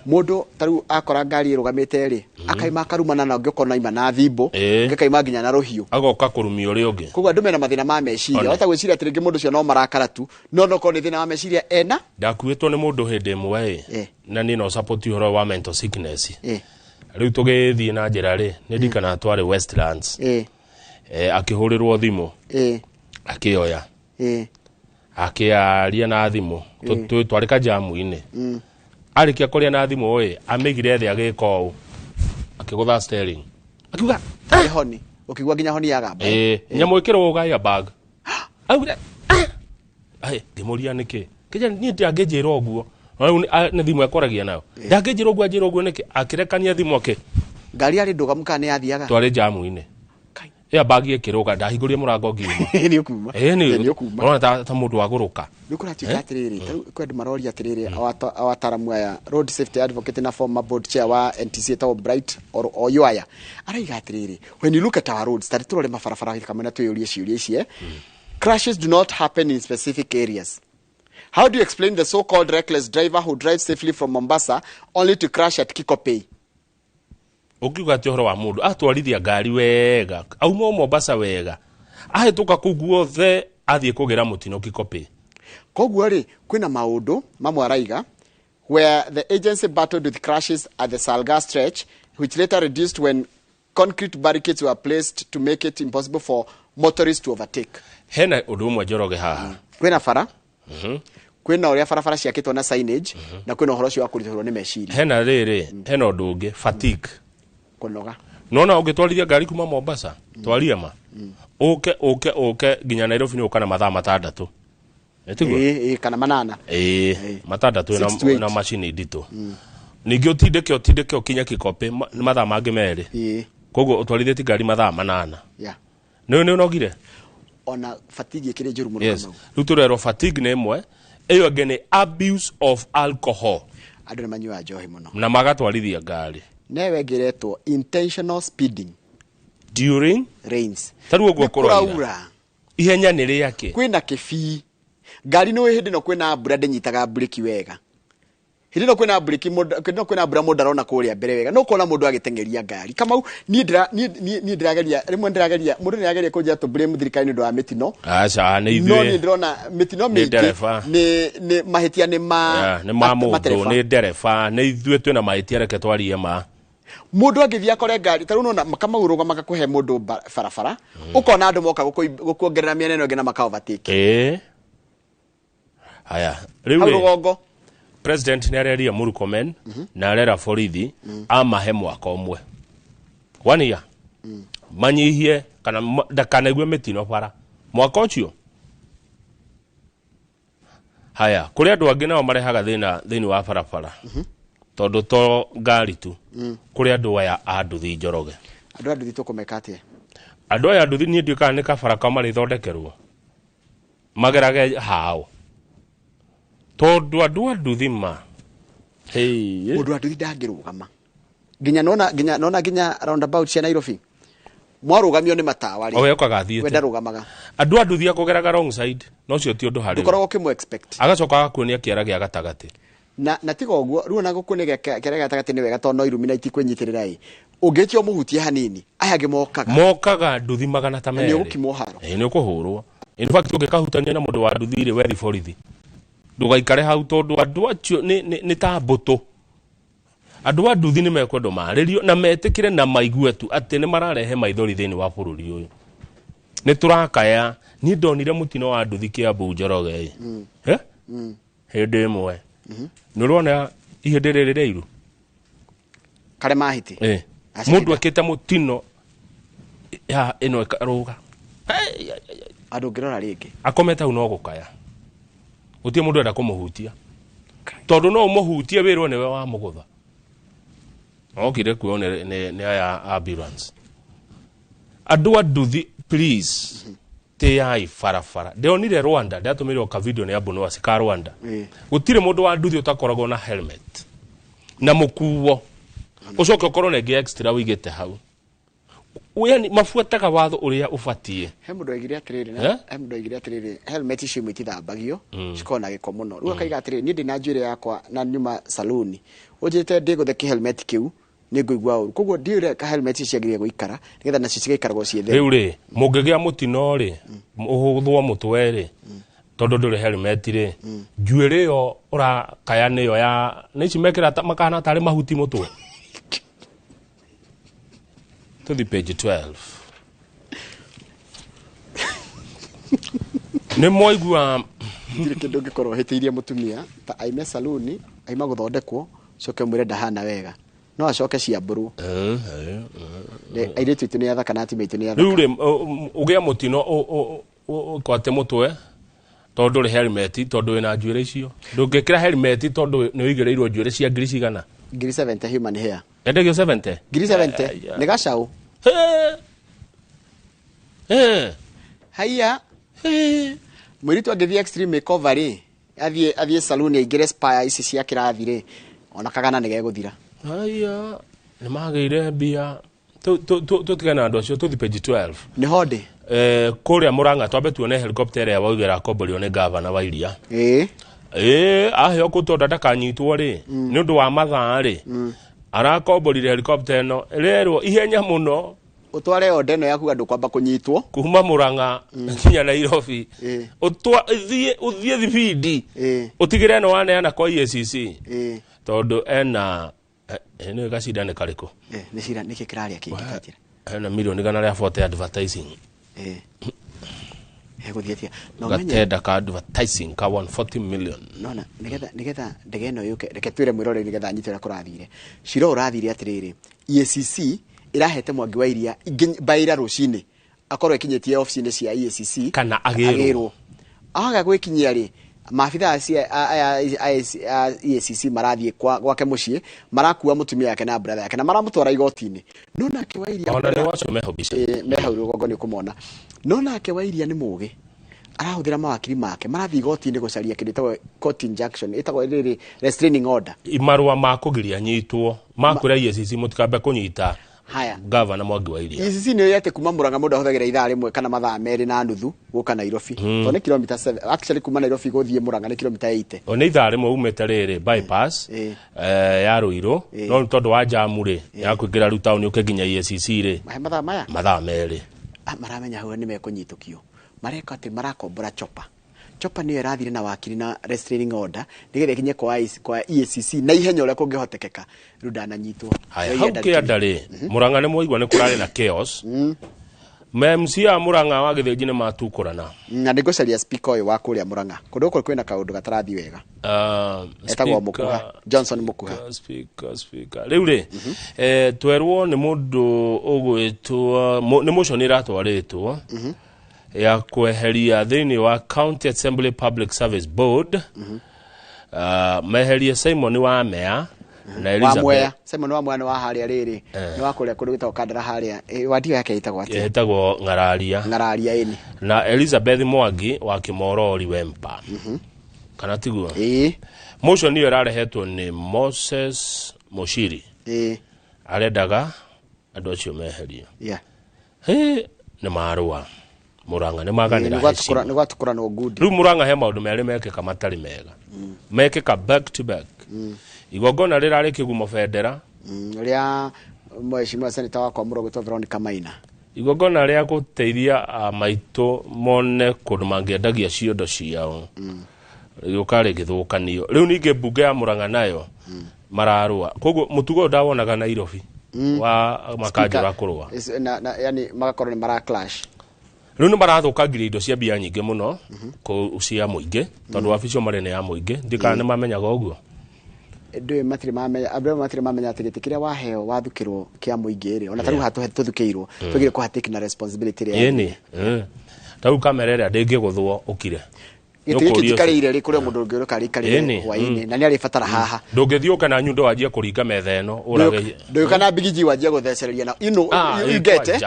Mundu taru akora ngari irugamite ri akaima karumana na ngikona ima na thimbo ngikaima nginya na ruhiu agoka kurumia uri ungi. Koguo andu mena mathina ma meciria ota gwiciria atiringi mundu cio no marakara tu no ko ni thina wa meciria ena ndakuitwo ni mundu hindi imwe na ni no support horo wa mental sickness. Riu tugithie na njira ri ni ndikana atware Westlands akihurirwo thimu akioya akiaria na thimu twarika jamu-ini arikia kuria na thimu amigire thi agiko akigutha steering akiuga honi ukigwa nginya honi ya gamba nyamwikirwo ugaya bag aure ngimuria niki kija ni ndiangejira oguo na thimu akoragia nayo ndangejira oguo niki akirekania thimu ake ngari ari ndugamuka ni athiaga twari jamu-ini ya bagi ekiruga ndahigurie murango ngima ni ukuma ni ukuma ona ta mundu aguruka nukurati atiriri kwendu marori atiriri awataramu aya road safety advocate na former board chair wa NTC to Bright or Oyoya araiga atiriri when you look at our roads that turore mafarafara kama na tuyurie ciurie ici crashes do not happen in specific areas. How do you explain the so-called reckless driver who drives safely from Mombasa only to crash at Kikopey? Ukiuga ati horo wa mundu atwarithia ngari wega auma Mombasa wega ahituka kuguo the athie kugira mutino Kikopey. Koguo ri kwina maundu mamwe araiga where the agency battled with crashes at the Salga stretch which later reduced when concrete barricades were placed to make it impossible for motorists to overtake. Hena undu umwe Njoroge haha kwina bara kwina uria barabara ciakitwo na signage na kwina uhoro cio wa kurithurwo ni meciria. Hena riri hena undu ungi fatigue kunoga nona ungitwarithia ngari kuma Mombasa twaria ma uke nginya Nairobi ni ukana mathaa matandatu etigwa kana manana matandatu na machine ndito ningi utindeke ukinya Kikopey mathaa mangi meri koguo utwarithie ngari mathaa manana ni unogire ona fatigue kire njuru muno yes ruturero fatigue ni imwe eyo ngene abuse of alcohol andu ni manyua njohi muno na magatwarithia ngari newe ngeretwo intentional speeding during rains taru ogwo kuraura ihenya ni riake kwina kibii ngari no hindi no kwina mbura ndenyitaga breki wega hindi no kwina breki no kwina mbura mundu arona kuria mbere wega no kona mundu agitengeria ngari kama ni ndirageria rimwe ndirageria mundu ndirageria kunja to blame thirikari ndu wa mitino acha ni ithwe no ni ndrona mitino mingi ni mahitia ni ma mundu ni ndereba ni ithwe twina mahitia reke twarie ma mundu agithia kore ngari taru no kama uruga makakuhe mundu barabara ukona andu moka gukuongerera miene no ngena maka overtake haya riu president ni areria Murkomen na arera borithi amahe mwaka omwe 1 year manyihie kana ndakanaigwe mitino bara mwaka ucio haya kuri andu angi nao marehaga thini wa barabara tondu to ngari tu kuri andu aya anduthi Njoroge anduthi tukumeka atia andu aya anduthi ni ndio kana kabara ka mari thondekerwo magerage hao tondu anduthi ma mundu anduthi ndangirugama ginya nona roundabout cia Nairobi mwarugamio ni matawa ri owe kagathiete wenda rugamaga anduthi akugeraga wrong side no cio ti undu hari dukoragwo kimu expect agacoka agakuonia kiara gia gatagati na tiga uguo riu na gukuonia kiara gia gatagati ni wega tondu illuminati kwenyitirira ungitio muhutie hanini aya mokaga nduthi magana ta mere ni ugukimwo haro ni ukuhurwo in fact ungikahutania na mundu wa nduthi ri wethi borithi ndugaikare hau tondu andu acio ni ta mbutu andu a nduthi ni mekwendo maririo na metikire na maigue tu ati ni mararehe maithori thini wa bururi uyu ni turakaya ni ndonire mutino wa nduthi Kiambu Njoroge hindi imwe ni urona ihindi riri riiru kare mahiti mundu akite mutino ya ino ikaruga andu ngirora ringi akometa uno gukaya utie mundu enda kumuhutia tondu no umuhutie wirwo niwe wa mugutha okire kuo ne aya ambulance andu anduthi please teyai farafara ndionire Rwanda ndatumire ka video ne abuno asika Rwanda gutire mundu wa nduthi utakoragwo na helmet na mukuwo ucoke ukorwo na ngi extra wigite hau yani mafuataga watho uria ubatie he mundu aigire atiriri helmet icio imwitithambagio cikona giko muno riu akaiga atiriri ni ndi na njwire yakwa na nyuma saloon ujite ndiguthe helmet kiu niguigwa uru koguo ndiure ka helmet icio ciagire guikara nigetha nacio cigaikaragwo ciethe riu ri mungigia mutino ri uhuthwo mutwe ri tondu ndure helmet ri njwire yo ura kaya niyo ya nici mekira makana tari mahuti mutwe to the page 12 ni moigua ndire kindu ngikorwo hitiirie mutumia ta aime saloon aima guthondekwo coke mwire ndahana wega no acoke ciamburu aire twitu ni athaka na timu itu ni athaka riu ugia mutino kwate mutwe tondu ri helmet tondu ina njwire icio ndungikira helmet tondu ni uigireirwo njwire cia ngiri cigana ngiri 70 human hair endegio 70 ngiri 70 ni gacau haya mwiritu agithie extreme makeover ri athie saloon aigire spa ici cia kirathi ri ona kagana ni geguthira haya ni magire bia tutigana andu acio tuthi page 12 ni hode kuria Murang'a twambe tuone helicopter ya waugera komborio ni gavana wa Iria aheo kutonda ndakanyitwo ri ni undu wa mathaa ri arakomborire helicopter no rero ihenya muno utware ode no yaku andu kwamba kunyitwo kuma Murang'a kinya Nairobi uthie thibidi utigire no waneana kwa EACC tondu ena ene gacida ne kariko ni cira niki kiraria kingi kajira ena milioni gana ria for advertising guthiatia no gatenda ka advertising ka 140 million nona nigetha ndege no yuke reke twire mwirore nigetha nyitira kurathire ciro urathire atiriri EACC irahete Mwangi wa Iria baira rucini akorwo ikinyitie office-ini cia EACC kana agirwo aga gwikinyia ri maabitha cia EACC marathie gwake mucii marakuwa mutumia yake na brother yake na maramutwara igoti-ini nona ke wa Iria ona ni wacho mehobisha mehau rugongo ni kumona nona ke wa Iria ni mugi arahuthira mawakiri make marathi igoti-ini gucaria kindu tawe court injunction itagwo riri restraining order imarua makugiria nyitwo makwira EACC mutikambe kunyita haya gavana Mwangi wa Iria EACC ni yate kuma Murang'a mundu ahuthagira ithaa rimwe kana mathaa meri na nuthu guka Nairobi to ni kilomita 7 actually kuma Nairobi guthie Murang'a ni kilomita 80 oni ithaa rimwe umete riri bypass ya Ruiru no tondu wa jamu ri ya kuingira ru town ukiginya EACC ri mathaa meri maramenya ho ni mekunyitũkio mareka ati marakombora chopa niyo irathire na wakiri na restraining order nigetha kinye kwa EACC na ihenya uria kungihotekeka riu ndananyitwo hau kianda ri Murang'a ni moigwa ni kurari na chaos MC ya Murang'a wa Githĩnji nĩ matukorana na ndĩngũcaria speaker ũyũ wa kũrĩa Murang'a kũndũ gũkũ kwĩna kaũndũ gatarathi wega etagwo Mũkuha Johnson Mũkuha speaker rĩu rĩ twerwo nĩ mũndũ ũgwĩtwo nĩ motion iratwarĩtwo ya kweheria thĩinĩ wa County Assembly Public Service Board meherie Simon wa Mea na Elizabeth Simon wa Mea wa harĩa rĩrĩ nĩ wa kũrĩa kũndũ gwĩtagwo Kandara harĩa wadio yake ĩtagwo atĩa ĩtagwo Ng'araria ĩni na Elizabeth Mwangi wa Kimorori Wempa kana tiguo motion iyo ĩrarehetwo nĩ Moses Mushiri arendaga andũ acio meherio nĩ marũa Murang'a nĩ maganĩra nĩ gwatukũra no good rĩu Murang'a he maũndũ merĩ mekĩka matarĩ mega mekĩka back to back igongona rĩrarĩ kĩgumo bendera rĩa mheshimiwa senator wa kwa Murang'a Veronica Maina igongona rĩa gũteithia maitũ mone kũndũ mangĩendagia ciondo ciao gĩũka rĩgĩthũkanio rĩu ningĩ mbunge ya Murang'a nayo mararũa koguo mũtugo ndawonaga Nairobi wa makanjũra kũrũa yani magakorwo nĩ mara clash rĩu nĩ marathũkangiria indo cia mbia nyingĩ mũno cia mũingĩ tondũ wabici marĩ nĩ ya mũingĩ ndikana nĩ mamenyaga ũguo ndĩ matire mamenya atĩ gĩtĩ kĩrĩa waheo wathukĩrwo kĩa mũingĩ rĩ ona tarũ tũthukĩirwo twagire kũhatĩki na responsibility rĩa tarũ kamera ĩrĩa ndĩngĩgũthwo ũkire gĩtikarĩire rĩ kũrĩa mũndũ ũngĩ ũkarĩkarĩre hwainĩ na nĩ arĩbatara haha ndũngĩthiũka na nyundo wajia kũringa metha ĩno ũrage ndũka na bigiji wajia gũthecereria na you get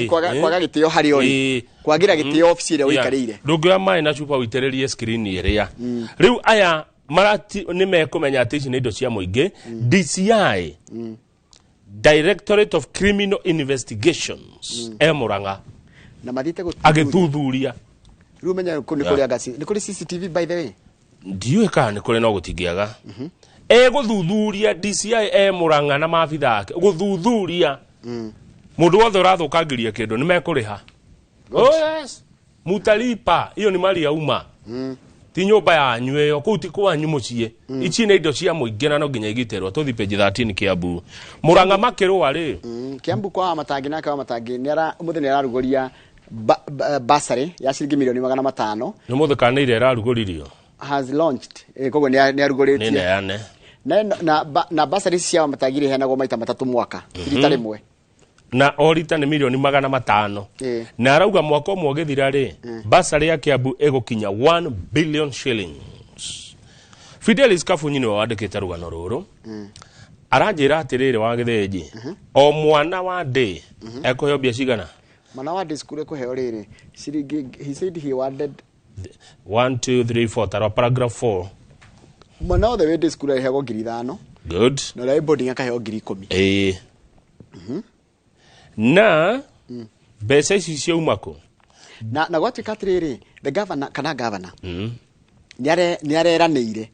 kwaga gĩtĩo harĩ ori kwagira gĩtĩo office ĩrĩa ũikarĩire ndũngĩoya maĩ na chupa ũitĩrĩrie screen ĩrĩa rĩu aya marati nĩ mekũmenya atĩ ici nĩ indo cia mũingĩ DCI Directorate of Criminal Investigations Murang'a na mathite agĩthuthuria rĩu menya nĩ kũrĩa gasi nĩ kũrĩ CCTV by the way ndiũĩ kana nĩ kũrĩ no gũtingĩaga gũthuthuria DCI Murang'a na maabitha ake gũthuthuria mũndũ wothe ũrathũkangĩria kĩndũ nĩ mekũrĩha yes mutalipa hiyo ni mali ya umma ti nyũmba yanyu ĩyo kũu ti kwanyu mũciĩ ici nĩ indo cia mũingĩ na no nginya igiterwo tũthi page 13 Kiambu Murang'a makĩrũa rĩ Kiambu kwa matangi nake wa matangi mũthĩ nĩ ararugũria basari ya shilingi milioni 500 nĩ mũthĩ kana ire ararugũririo has launched koguo nĩ arugũrĩtie na basari cia matangi iheanagwo maita matatũ mwaka rita rĩmwe na orita nĩ milioni 500 na arauga mwaka ũmwe ũgĩthira rĩ basari ya Kiambu ĩgũkinya 1 billion shillings Fidelis Kafunyi nĩ wandĩkĩte rũgano rũrũ aranjĩra atĩrĩrĩ wa Gĩthĩnji o mwana wa ndĩ ekũheo mbia cigana mwana wa ndĩ cukuru ekũheo rĩrĩ he said he wanted 1 2 3 4 tara paragraph 4 mwana wothe wĩ ndĩ cukuru aheagwo 5,000 good na ũrĩa boarding akaheo 10,000 na mbeca ici ciauma kũ na gwatuĩka atĩrĩrĩ the governor kana governor nĩ areranĩire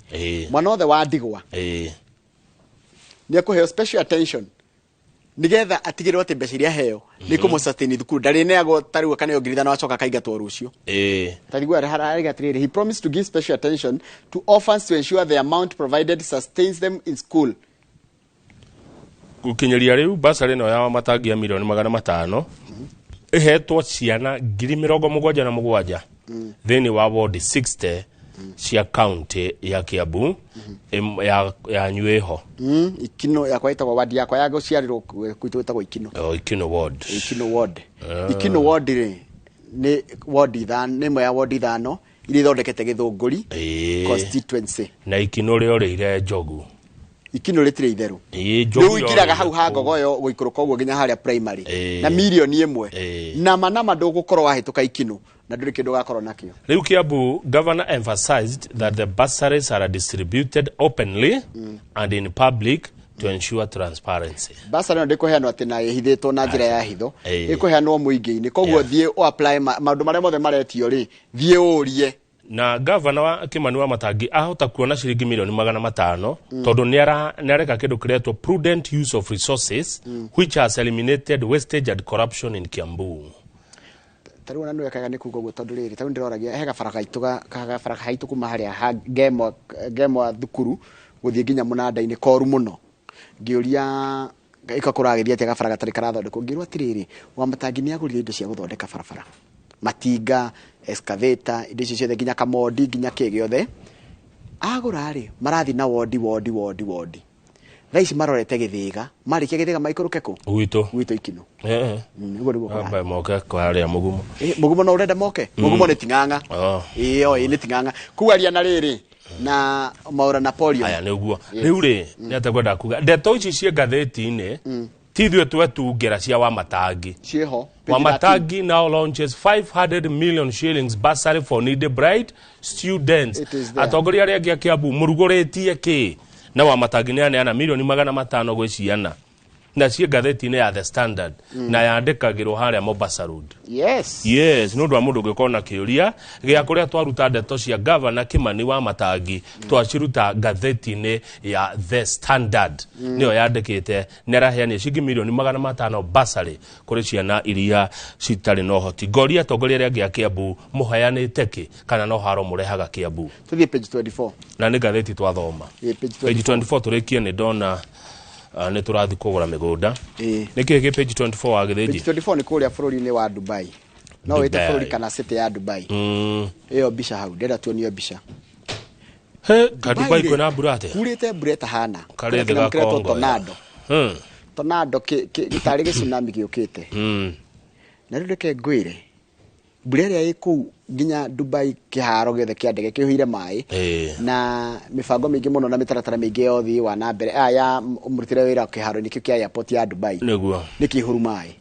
mwana wothe wa ndigwa nĩ ekũheo special attention nigetha atigĩrĩrwo atĩ mbeca iria heo nĩ kũmũsustain thukuru ndarĩneagwo tarĩu kana 5,000 acoka kaingatwo rũciũ tarĩu hararĩga atĩrĩrĩ he promised to give special attention to orphans to ensure the amount provided sustains them in school gũkinyĩria rĩu basarĩ ĩno ya matangi ya milioni 500 ĩhetwo ciana 77,000 thĩinĩ wa ward 60 cia county ya Kiambu ya Nyuĩho Ikino yakwa ĩtagwo ward yakwa ya gũciarĩrwo kwitũ ĩtagwo Ikino Ikino ward Ikino ward rĩ nĩ ward nĩ ĩmwe ya ward 5 iria ithondekete Gĩthũngũri constituency na Ikino rĩo rĩire Njogu Ikino rĩtirĩ itherũ rĩu ingĩraga hau ha ngogoyo gũikũrũka ũguo nginya harĩa primary na milioni 1 na manama ndũgũkorwo wahĩtũka Ikino na ndũrĩ kĩndũ gakorwo nakĩo rĩu Kiambu governor emphasized that the bursaries are distributed openly and in public to ensure transparency bursary no ndĩkũheanwo atĩ na ĩhithĩtwo na njĩra ya hitho ĩkũheanwo mũingĩ-inĩ koguo thiĩ o apply maũndũ marĩa mothe maretio rĩ thiĩ ũrie na governor wa Kimani wa Matangi ahota kuona ciringi milioni 500 tondũ nĩareka kĩndũ kĩretwo prudent use of resources which has eliminated wastage and corruption in Kiambu tarĩu nĩ wekaga nĩ kuga ũguo tondũ rĩrĩ tarĩu ndĩroragia he gabara haitũ kuma harĩa gemwa thukuru gũthiĩ nginya mũnanda-inĩ koru mũno ngĩũria ikakora githia tia gabara gatari karathondekwo ngirwo atiriri wa matangi ni agurire indo cia guthondeka barabara matinga excavator indo icio ciothe nginya kamodi nginya kigiothe agura ri marathi na wodi Raisi marorete githiga marikia githiga maikuruke ku gwito ikino niguo niguo amba moke kwa aria mugumo mugumo no urenda moke mugumo ni tinganga iyo ni tinganga kuaria na riri na maura Napoleon aya niguo riu ri ni atakwenda kuga ndeto ici cie ngatheti-ini tithwe twetungera cia wa matangi cieho Wamatangi now launches 500 million shillings bursary for needy bride students atongoria aria angi a Kiambu muruguretie ki na Wamatangi ni aneana milioni 500 gwe ciana na cie ngatheti-ini ya The Standard na yandikagirwo haria Mombasa Road yes no ndwa mundu ngikona kiuria gia kuria twaruta ndeto cia governor Kimani Wamatangi twaciruta ngatheti-ini ya The Standard niyo yandikite neraheania ciringi milioni 500 bursary kuri ciana iria citari no hoti ngoria atongoria aria angi a Kiambu muheanite ki kana no haro murehaga Kiambu tuthie page 24 na ni ngatheti twathoma page 24 turikie ni ndona ne turathi kugura migunda niki ki page 24 wa githiji page 24 ni kuria bururi-ini wa Dubai no wete bururi kana city ya Dubai iyo bisha hau ndenda tuonio bisha Dubai kwena burate kurite bureta hana kare thega Kongo tornado gitari tsunami giukite na rureke ngwire bureria iku ginya Dubai kiharo giothe kia ndege kihuire mai na mifango mingi muno na mitaratara mingi yothi wa na mbere ya umurutire wira kiharo nikio kia airport ya Dubai niguo nikihuru mai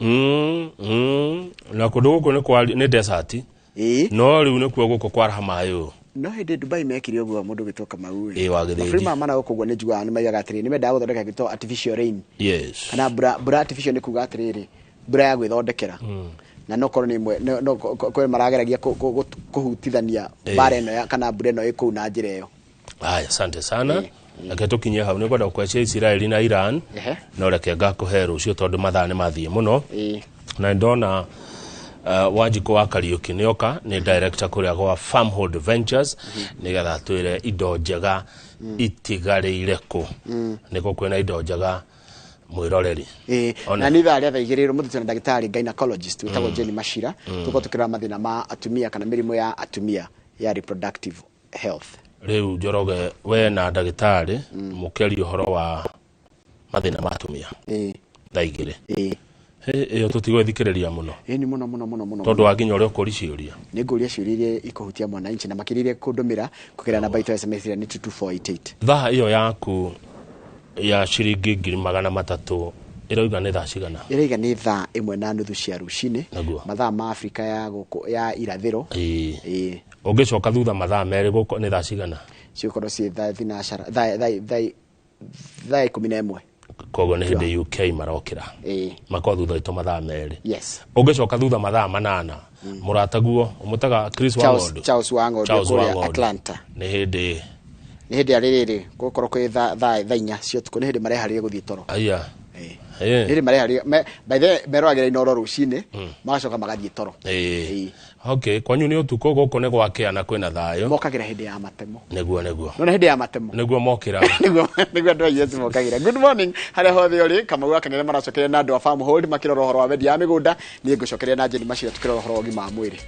na kundu guku ni kwa ni desert no riu ni kuo guku kwaraha mai no hindi Dubai mekire uguo mundu gitoka mau wa githiji frima mana guku ni njua ni maiga atiri ni menda guthondeka gito artificial rain kana bra artificial ni kuga atiriri bra ya gwithondekera na no koroni mwe no kwe marageragia kuhutithania bare no kana bure no iku na njira iyo aya asante sana aketukinye hau ni kwenda kwachia Israeli na Iran no reke ngakuheru cio tondu mathane mathie muno na ndona Wanjiko wa Kariuki nioka ni director kuria gwa Farmhold Ventures nigetha twire indo njega itigarire ku niko kwena indo njega mwiroreri na ni tharia thaigiriro muthu na ndagitari gynecologist witagwo Jenny Mashira tuko tukira mathina ma atumia kana mirimo ya atumia ya reproductive health riu Njoroge we na ndagitari mukeri uhoro wa mathina ma atumia thaigire iyo tutigwe thikiriria muno ni muno tondu waginya uri ukuri ciuria ni nguria ciuria ikuhutia mwananchi na makiririe kundumira kukira namba itu SMS ni 22488 thaa iyo yaku ya ciringi 300 iroiga ni thaa cigana iroiga ni thaa 1:30 cia rucini mathaa ma Afrika ya irathiro ungicoka thutha mathaa meri guko ni thaa cigana ciukorwo ci thaa 11 kogo ni hindi UK marokira mako thutha ito mathaa meri ungicoka thutha mathaa 8 murataguo umutaga Chris Wangondo Charles Wangondo kuria Atlanta ni hindi ariri gukorwo kwi thaa 4 cio tuko ni hindi mareharire guthie toro aya hindi mareharire by the merwagira inoro rucini magacoka magathie toro okay kwanyu ni utuko guko ne gwake ana kwena thayo mokagira hindi ya matemo neguo no hindi ya matemo neguo mokira neguo ndo Yesu mokagira good morning hare hothe uri kama gwakanire maracokere na andu a Farmhold makirora horo wa media ya migunda ni ngucokeria na Jenny Mashira tukirora horo wa gima mwiri